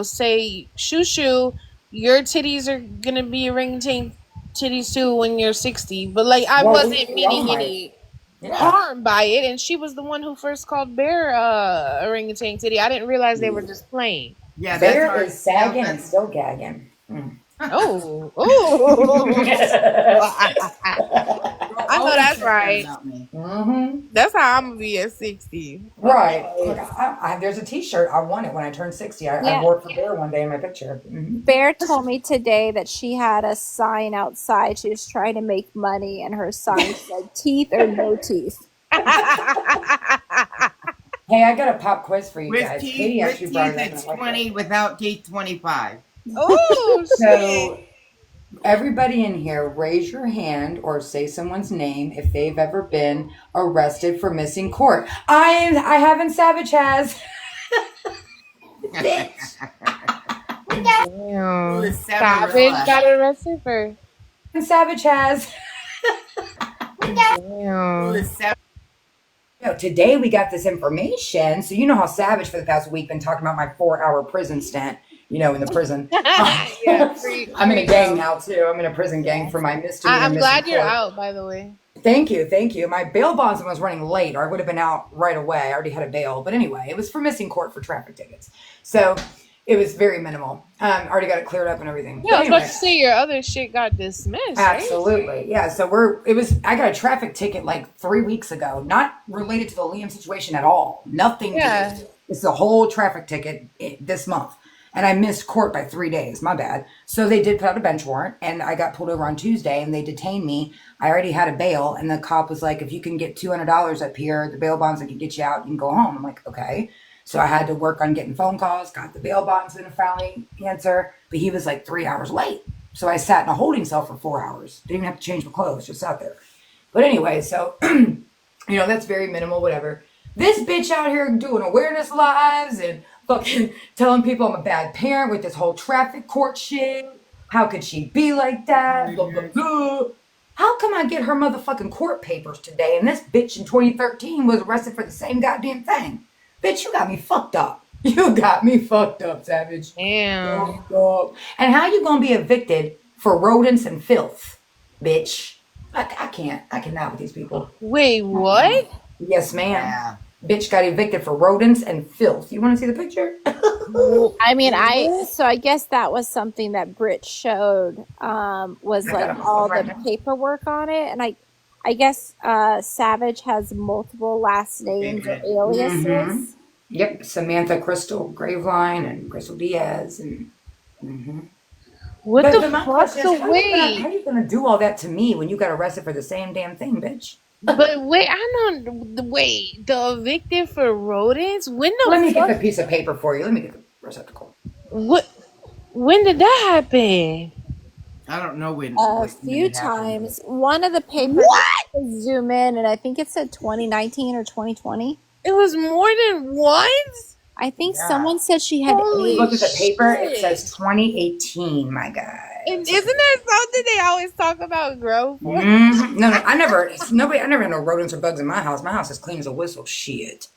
say Shushu, your titties are gonna be orangutan titties too when you're 60. But like, I well, wasn't we all meaning might. any Yeah. harm by it, and she was the one who first called Bear orangutan titty. I didn't realize they were just playing. Yeah, that's Bear hard. is sagging Yeah, and still gagging. Mm. Oh, oh! I know always that's says that right. about me. Mm. Mm-hmm. That's how I'm gonna be at 60. Right. Okay. Look, there's a T-shirt. I won it when I turned 60. I Yeah. wore it for Bear one day in my picture. Mm-hmm. Bear told me today that she had a sign outside. She was trying to make money, and her sign said "teeth or no teeth." Hey, I got a pop quiz for you With guys. teeth, Katie with actually teeth, brought it up. it's And I like 20. it. Without teeth, 25. Oh shit! So everybody in here, raise your hand or say someone's name if they've ever been arrested for missing court. I haven't. Savage has. Bitch. Damn. Ooh, Savage Savarilla. got arrested for. Savage has. Damn. Ooh, Today we got this information. So you know how Savage for the past week been talking about my 4-hour prison stint, in the prison. Yeah, free, I'm in a free gang go. now too. I'm in a prison gang for my misdemeanor. I'm glad missing you're court. out, by the way. Thank you. My bail bondsman was running late, or I would have been out right away. I already had a bail. But anyway, it was for missing court for traffic tickets. So it was very minimal. Already got it cleared up and everything. Yeah, I But was about anyway. to say your other shit got dismissed, right? Absolutely. Yeah. So I got a traffic ticket like 3 weeks ago, not related to the Liam situation at all. Nothing. Yeah. It's a whole traffic ticket this month. And I missed court by 3 days. My bad. So they did put out a bench warrant and I got pulled over on Tuesday and they detained me. I already had a bail and the cop was like, if you can get $200 up here, the bail bonds can get you out, you can go home. I'm like, okay. So I had to work on getting phone calls, got the bail bondsman to finally answer, but he was like 3 hours late. So I sat in a holding cell for 4 hours. Didn't even have to change my clothes, just sat there. But anyway, so, that's very minimal, whatever. This bitch out here doing awareness lives and fucking telling people I'm a bad parent with this whole traffic court shit. How could she be like that? Blah, blah, blah. How come I get her motherfucking court papers today and this bitch in 2013 was arrested for the same goddamn thing? Bitch, you got me fucked up. You got me fucked up, Savage. Damn. Fucked up. And how you gonna be evicted for rodents and filth, bitch? I cannot with these people. Wait, what? Yes, ma'am. Yeah. Bitch got evicted for rodents and filth. You want to see the picture? I mean, I guess that was something that Brit showed, was I got like it all right the now. paperwork on it. And I guess Savage has multiple last names or aliases. Mm-hmm. Yep, Samantha Crystal Graveline and Crystal Diaz and. Mm-hmm. What But the my fuck? question So is, how wait, you gonna do all that to me when you got arrested for the same damn thing, bitch? but wait, I don't wait. The evicted for rodents? When the Let me fuck? get the piece of paper for you. Let me get the receptacle. What? When did that happen? I don't know when. A when few it happened. times. One of the papers, zoom in, and I think it said 2019 or 2020. It was more than once. I think Yeah. someone said she had Holy 8. Look at the paper. It shit. says 2018, my guy. And isn't that something they always talk about growth? Mhm. No, I never had no rodents or bugs in my house. My house is clean as a whistle. Shit.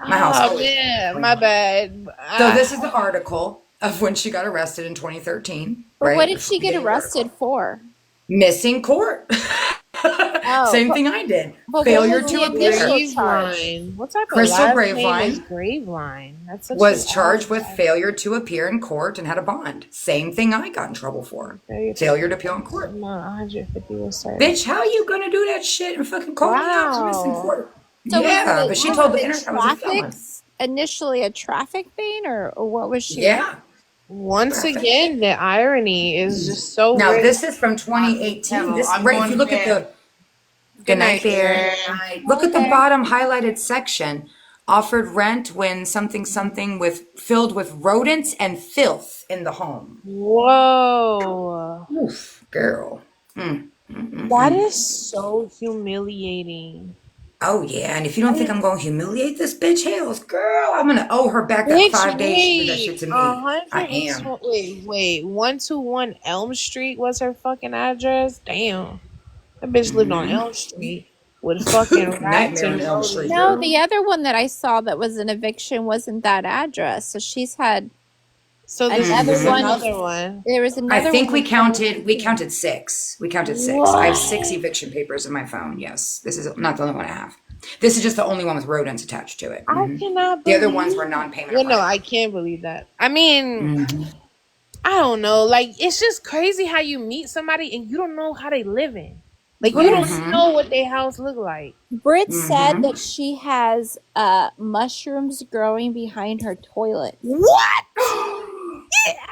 My house. Oh always man, clean. my bad. So this is the article of when she got arrested in 2013. But right? what did she get The arrested for? Missing court. Same but- thing I did. but what Failure was to the appear. initial charge? Graveline. What type Crystal of last name is Graveline Graveline? That's such Was an charged odd with last failure to appear in court and had a bond. Same thing I got in trouble for. name. Failure to appear in court. No, 150 was started. Bitch, how you gonna do that shit and fucking call me out for missing Wow. court? So Yeah, but she told the was internet I was a felon. traffic initially a traffic thing, or what was she? Yeah. Once again, the irony is just so Now rich. this is from 2018. This I'm right. If going you look to at the good night, Bear. Look at the bottom highlighted section. Offered rent when something with filled with rodents and filth in the home. Whoa. Oof, girl. That is so humiliating. Oh yeah, and if you don't think I'm gonna humiliate this bitch, hells, girl, I'm gonna owe her back that Bitch, 5 days she did that shit to me. I 100 am. Wait. 121 Elm Street was her fucking address? Damn. That bitch lived on Elm Street with fucking rats Nightmare on and Elm Street. No, girl. the other one that I saw that was an eviction wasn't that address. So she's had So this another is one. another one. There was another. I think one we counted 6. We counted 6. I have 6 eviction papers in my phone. Yes, this is not the only one I have. This is just the only one with rodents attached to it. I cannot The believe other ones were non-payment. Well, of no, rent. I can't believe that. I mean, Mhm. I don't know. Like, it's just crazy how you meet somebody and you don't know how they living. Like You you don't don't. Mm-hmm. know what their house look like. Brit said Mm-hmm. that she has mushrooms growing behind her toilet. What?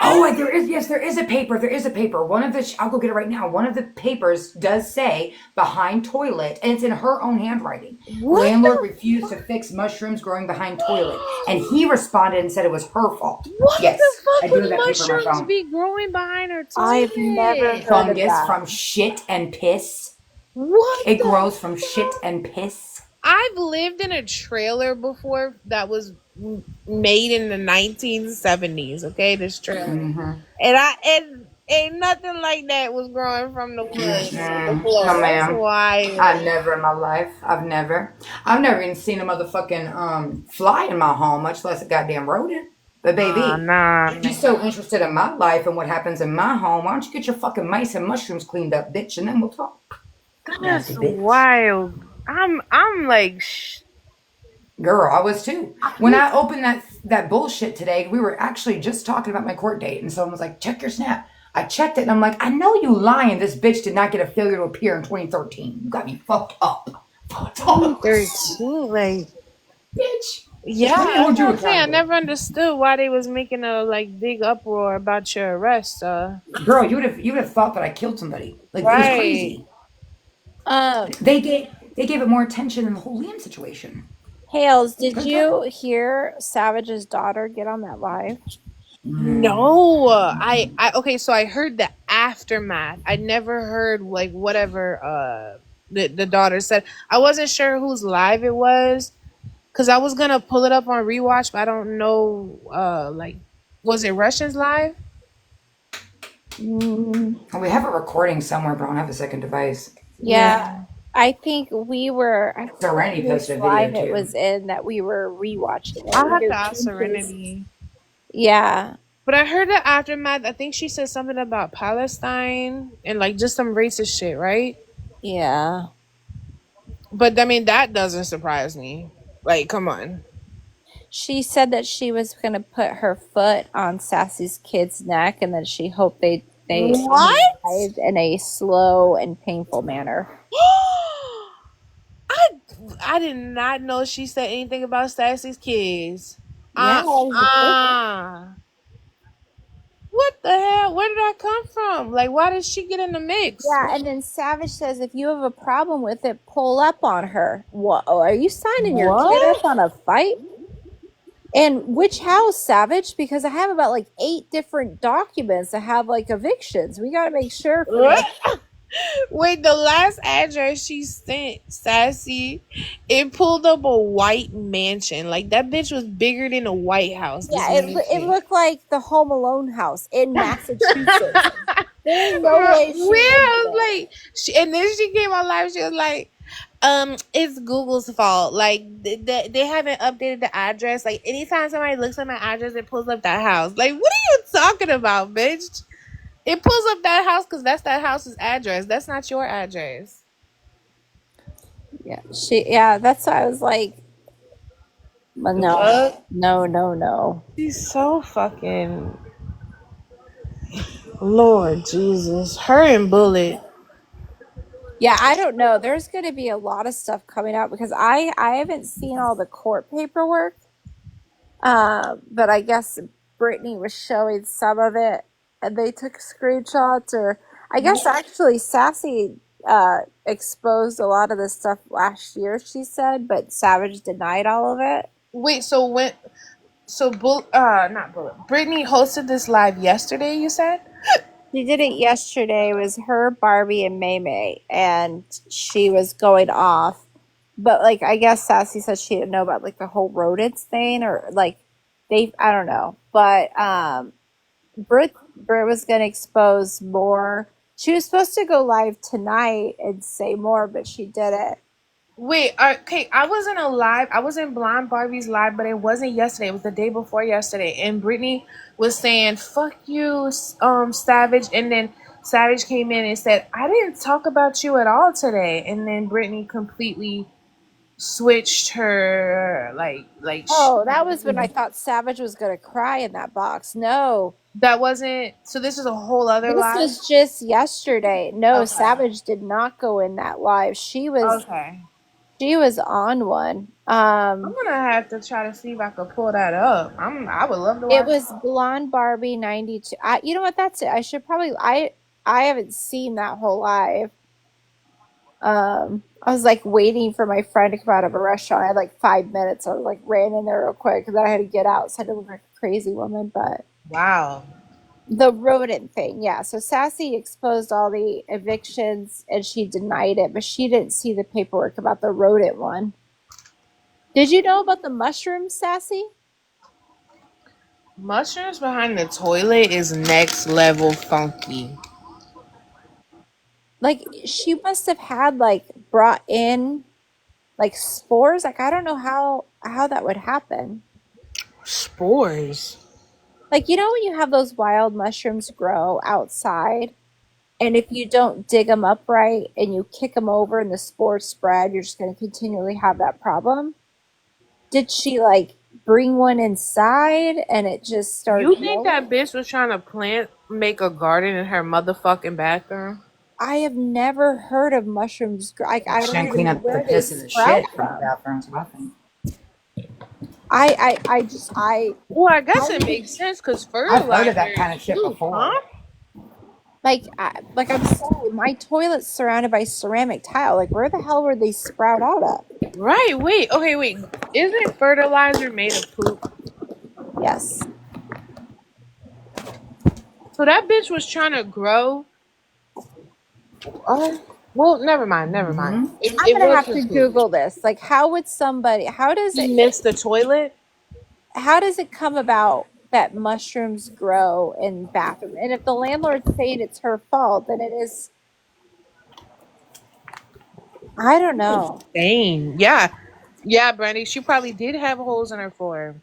Oh, and there is, yes, there is a paper. There is a paper. One of the, I'll go get it right now. One of the papers does say behind toilet, and it's in her own handwriting. What Landlord the refused to fix mushrooms growing behind toilet, and he responded and said it was her fault. what the Yes, I fuck do would have that paper on my mushrooms phone. be growing behind her I've never toilet? heard of Fungus that. from shit and piss. What It the grows from fuck? shit and piss. I've lived in a trailer before that was made in the 1970s. Okay, this trailer, Mm-hmm. and ain't nothing like that was growing from the wood on the floor. No, That's ma'am. wild. I've never in my life. I've never even seen a motherfucking fly in my home, much less a goddamn rodent. But baby, Nah, if you're so interested in my life and what happens in my home, why don't you get your fucking mice and mushrooms cleaned up, bitch, and then we'll talk. that's Nasty bitch. wild. I'm like, Girl, I was too. When I opened that bullshit today, we were actually just talking about my court date, and someone was like, check your snap. I checked it, and I'm like, I know you lying. This bitch did not get a failure to appear in 2013. You got me fucked up. Fucked up. 13, like, Bitch. yeah, Let me that's hold what you I'm saying. I accountable. never understood why they was making a like big uproar about your arrest. Girl, you would have thought that I killed somebody. Like, it was Right. crazy. Um, They gave it more attention than the whole Liam situation. Hales, did Good you hear Savage's daughter get on that live? No, okay. So I heard the aftermath. I never heard like whatever the daughter said. I wasn't sure whose live it was because I was gonna pull it up on rewatch, but I don't know. Like, was it Russians live? Mm, We have a recording somewhere, but I don't have a second device. yeah, I think we were. I forget Serenity whose posted a video live it too. was in that we were rewatching it. I'll have Either to ask Pinky's- Serenity. Yeah, But I heard the aftermath. I think she said something about Palestine and like just some racist shit, right? yeah. But I mean, that doesn't surprise me. Like, come on. She said that she was going to put her foot on Sassy's kid's neck, and that she hoped they What? arrived in a slow and painful manner. I did not know she said anything about Stassy's kids. Yeah, What the hell? Where did that come from? Like, why did she get in the mix? yeah. And then Savage says, if you have a problem with it, pull up on her. What? Are you signing your kid What? up on a fight? And which house, Savage? Because I have about like 8 different documents that have like evictions. We got to make sure. Wait, the last address she sent, Sassy, it pulled up a white mansion. Like, that bitch was bigger than a White House. Yeah, it looked like the Home Alone house in Massachusetts. There's no way she Where? lived there. Like, and then she came on live. She was like, it's Google's fault. Like, they haven't updated the address. Like, anytime somebody looks at my address, it pulls up that house. Like, what are you talking about, bitch? It pulls up that house because that's that house's address. That's not your address. Yeah, that's why I was like, but no. She's so fucking Lord Jesus. Her and Bullet. Yeah, I don't know. There's going to be a lot of stuff coming out because I haven't seen all the court paperwork. But I guess Brittany was showing some of it, and they took screenshots. Or I guess actually Sassy exposed a lot of this stuff last year, she said, but Savage denied all of it. Wait, so not Bullet. Brittany hosted this live yesterday, you said? She did it yesterday. It was her, Barbie, and May, and she was going off. But like, I guess Sassy said she didn't know about like the whole rodents thing, or like I don't know. But Britt was gonna expose more. She was supposed to go live tonight and say more, but she didn't. Wait, okay, I wasn't alive. I was in Blonde Barbie's live, but it wasn't yesterday. It was the day before yesterday. And Brittany was saying, fuck you, Savage. And then Savage came in and said, I didn't talk about you at all today. And then Brittany completely switched her, like. Oh, that was when I thought Savage was gonna cry in that box. No, That wasn't. So this is a whole other This live. was just yesterday. No, Okay. Savage did not go in that live. She was Okay. on one. I'm gonna have to try to see if I could pull that up. I would love to It watch. was Blonde Barbie 92. You know what? That's it. I should probably. I haven't seen that whole live. I was like waiting for my friend to come out of a restaurant. I had like 5 minutes. I was like ran in there real quick because I had to get out, so I didn't look like a crazy woman. But Wow. the rodent thing, yeah. So Sassy exposed all the evictions and she denied it, but she didn't see the paperwork about the rodent one. Did you know about the mushrooms, Sassy? Mushrooms behind the toilet is next level funky. Like she must have had like brought in like spores. Like I don't know how that would happen. Spores. Like you know when you have those wild mushrooms grow outside, and if you don't dig them up right and you kick them over and the spores spread, you're just going to continually have that problem. Did she like bring one inside and it just started You think growing? that bitch was trying to make a garden in her motherfucking bathroom? I have never heard of mushrooms. I don't Shouldn't even clean know up the where they piss and the sprout shit from the from. bathrooms. I think. Well, I guess it makes sense because I've heard of that fertilizer kind is of shit poop, before. huh? Like I'm sorry, my toilet's surrounded by ceramic tile. Like where the hell would they sprout out of? Right. Wait. Okay. Wait. Isn't fertilizer made of poop? Yes. So that bitch was trying to grow. Oh. Well, never mind. Never mind. Mm-hmm. It I'm gonna was have to his poop. Google this. Like how would somebody how does He it missed the toilet. how does it come about that mushrooms grow in bathroom? And if the landlord's saying it's her fault, then it is I don't know. Dang. Yeah. Yeah, Brandy. She probably did have holes in her floor.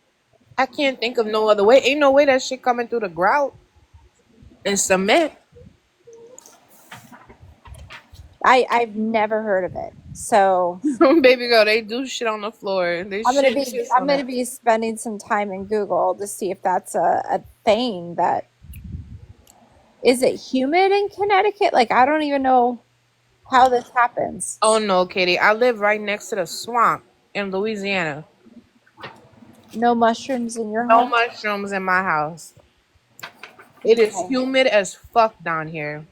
I can't think of no other way. Ain't no way that shit coming through the grout and cement. I've never heard of it. So Baby girl, they do shit on the floor. They shit I'm on gonna that. be spending some time in Google to see if that's a thing that is it humid in Connecticut? Like I don't even know how this happens. Oh no, Katie. I live right next to the swamp in Louisiana. No mushrooms in your No home? mushrooms in my house. It is Okay. humid as fuck down here.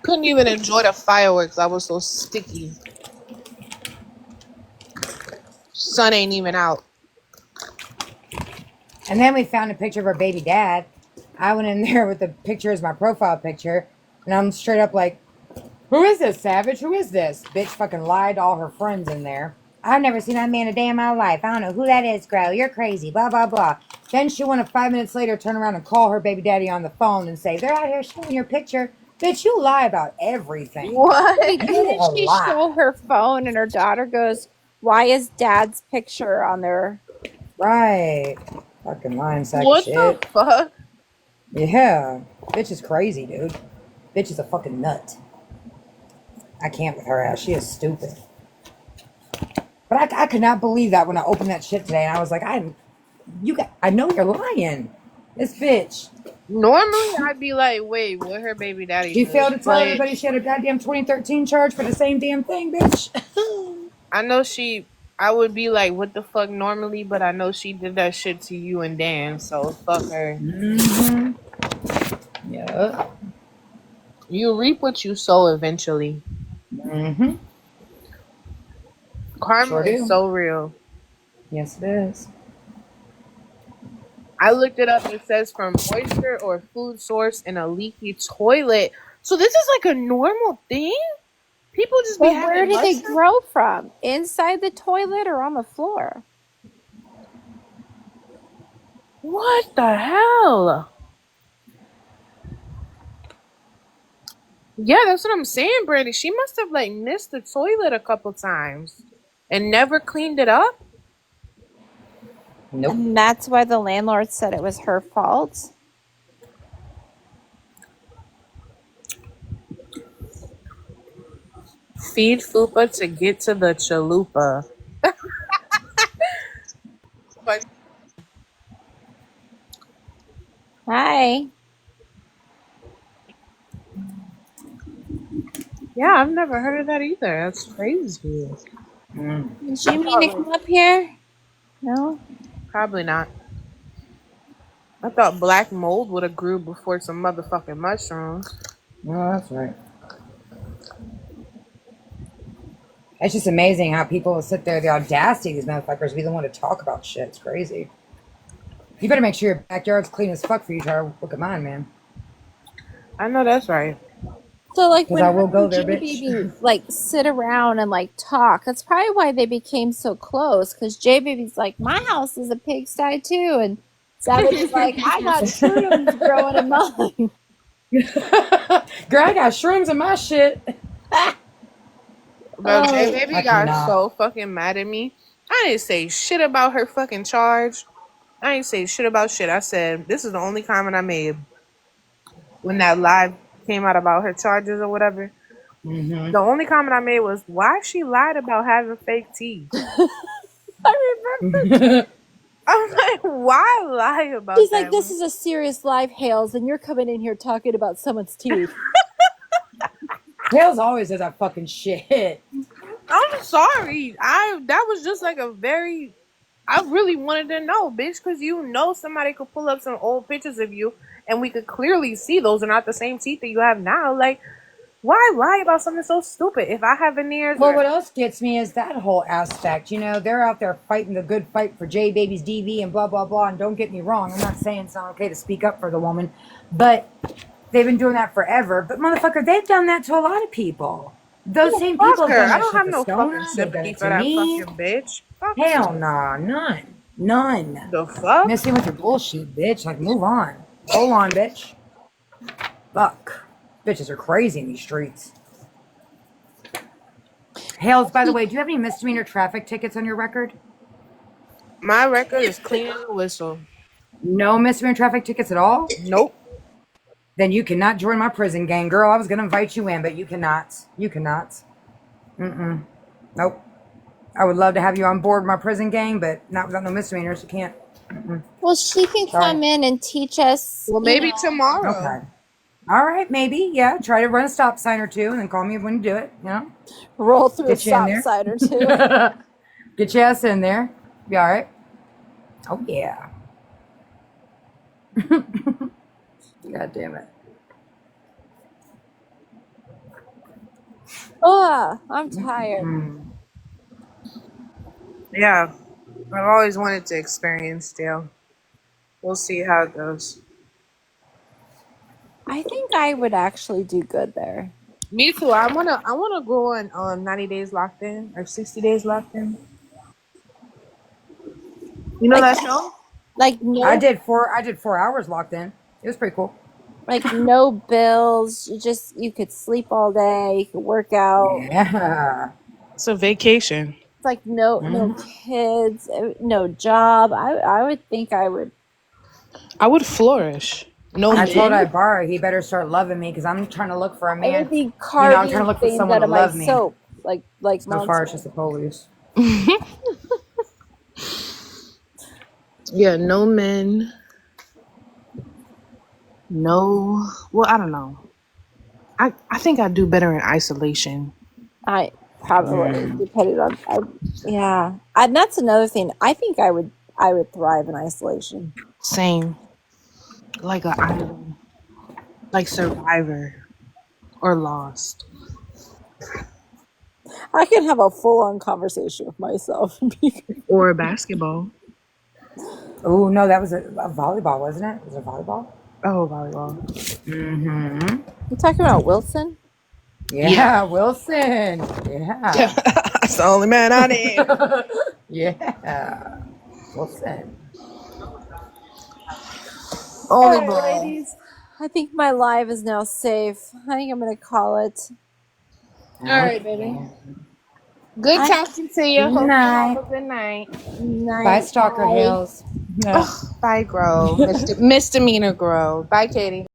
Couldn't even enjoy the fireworks. I was so sticky. Sun ain't even out. And then we found a picture of her baby dad. I went in there with the picture as my profile picture, and I'm straight up like, "Who is this, Savage? Who is this?" Bitch fucking lied to all her friends in there. "I've never seen that man a day in my life. I don't know who that is, girl. You're crazy, blah, blah, blah." Then she wanted 5 minutes later turn around and call her baby daddy on the phone and say, "They're out here showing your picture." Bitch, you lie about everything. What? Wait, You didn't a she lie. show her phone and her daughter goes, "Why is dad's picture on there?" Right. Fucking lying sack of What the shit. fuck? Yeah. Bitch is crazy, dude. Bitch is a fucking nut. I can't with her ass. She is stupid. But I could not believe that when I opened that shit today, and I was like, I know you're lying. This bitch. Normally, I'd be like, wait, what her baby daddy She do? failed to tell But everybody she had a goddamn 2013 charge for the same damn thing, bitch. I know I would be like, what the fuck normally, but I know she did that shit to you and Dan, so fuck her. Mm-hmm. Yeah. You reap what you sow eventually. Mm-hmm. Karma Sure is do. so real. Yes, it is. I looked it up. It says from moisture or food source in a leaky toilet. So this is like a normal thing? People just be Well, where having do they mushrooms? grow from? Inside the toilet or on the floor? What the hell? Yeah, that's what I'm saying, Brandy. She must have like missed the toilet a couple times and never cleaned it up. Nope. And that's why the landlord said it was her fault. Feed Fupa to get to the chalupa. But way. Yeah, I've never heard of that either. That's crazy. Did you mean to come up here? No? Probably not. I thought black mold would have grew before some motherfucking mushrooms. No, that's right. It's just amazing how people will sit there, the audacity of these motherfuckers be the one to talk about shit. It's crazy. You better make sure your backyard's clean as fuck for you to try to look at mine, man. I know that's right. So like 'Cause when I will go her there, and bitch. J-Baby like sit around and like talk, that's probably why they became so close. Because J-Baby's like, my house is a pigsty too, and Savage's like, I got shrooms growing in mine. Girl, I got shrooms in my shit. Bro, Oh, J Baby I got cannot. so fucking mad at me. I didn't say shit about her fucking charge. I didn't say shit about shit. I said, this is the only comment I made when that live came out about her charges or whatever. Mm-hmm. The only comment I made was, why she lied about having fake teeth? I remember. I'm like, why lie about She's that? like, this is a serious live, Hales, and you're coming in here talking about someone's teeth. Tails always does that fucking shit. I'm sorry. That was just like a very... I really wanted to know, bitch, because you know somebody could pull up some old pictures of you and we could clearly see those are not the same teeth that you have now. Like, why lie about something so stupid? If I have veneers... Well, what else gets me is that whole aspect. You know, they're out there fighting the good fight for J Baby's DV and blah, blah, blah. And don't get me wrong. I'm not saying it's not okay to speak up for the woman. But they've been doing that forever. But, motherfucker, they've done that to a lot of people. Those same Fuck people her. have done I that don't shit have to no Stoner. fucking They've done sympathy it for to that me. fucking bitch. Fuck Hell her. nah. None. None. The fuck? Messing with your bullshit, bitch. Like, move on. Hold on, bitch. Fuck. Bitches are crazy in these streets. Hales, by the way, do you have any misdemeanor traffic tickets on your record? My record is clean as a whistle. No misdemeanor traffic tickets at all? Nope. Then you cannot join my prison gang. Girl, I was going to invite you in, but you cannot. You cannot. Mm-mm. Nope. I would love to have you on board my prison gang, but not without no misdemeanors. You can't. Mm-mm. Well, she can Sorry. come in and teach us. Well, you maybe know. tomorrow. Okay. All right, maybe. Yeah, try to run a stop sign or two and then call me when you do it, you know? Roll through a Get you in stop there. sign or two. Get your ass in there. Be all right. Oh, yeah. God damn it. Oh, I'm tired. Mm. Yeah. I've always wanted to experience jail. We'll see how it goes. I think I would actually do good there. Me too. I wanna go on 90 days locked in or 60 days locked in. You know Like, that show? like no, I did 4 hours locked in. It was pretty cool. like no bills. You could sleep all day. You could work out. Yeah. It's a vacation. It's like no kids, no job. I would think I would. I would flourish. No I told men. Ibarra he better start loving me because I'm trying to look for a I man. would be I'm carving trying to look for things someone out to of my love me. soap, like So far, it's monster. just the police. Yeah, no men. No. Well, I don't know. I think I'd do better in isolation. I probably depending on. Yeah, and that's another thing. I think I would thrive in isolation. Same. Like an island. Like Survivor or Lost. I can have a full on conversation with myself. Or basketball. Oh, no, that was a volleyball, wasn't it? Was it volleyball? Oh, volleyball. Mm-hmm. You talking about Wilson? Yeah, Wilson. Yeah. That's the only man I need. Yeah. Wilson. Only All bro. right, ladies. I think my live is now safe. I think I'm gonna call it. All right, baby. Good I- talking to you. Hope you Night. have a good night. Night, Bye, Stalker bye. Hills. Bye, Grove. Misdemeanor Grove. Bye, Katie.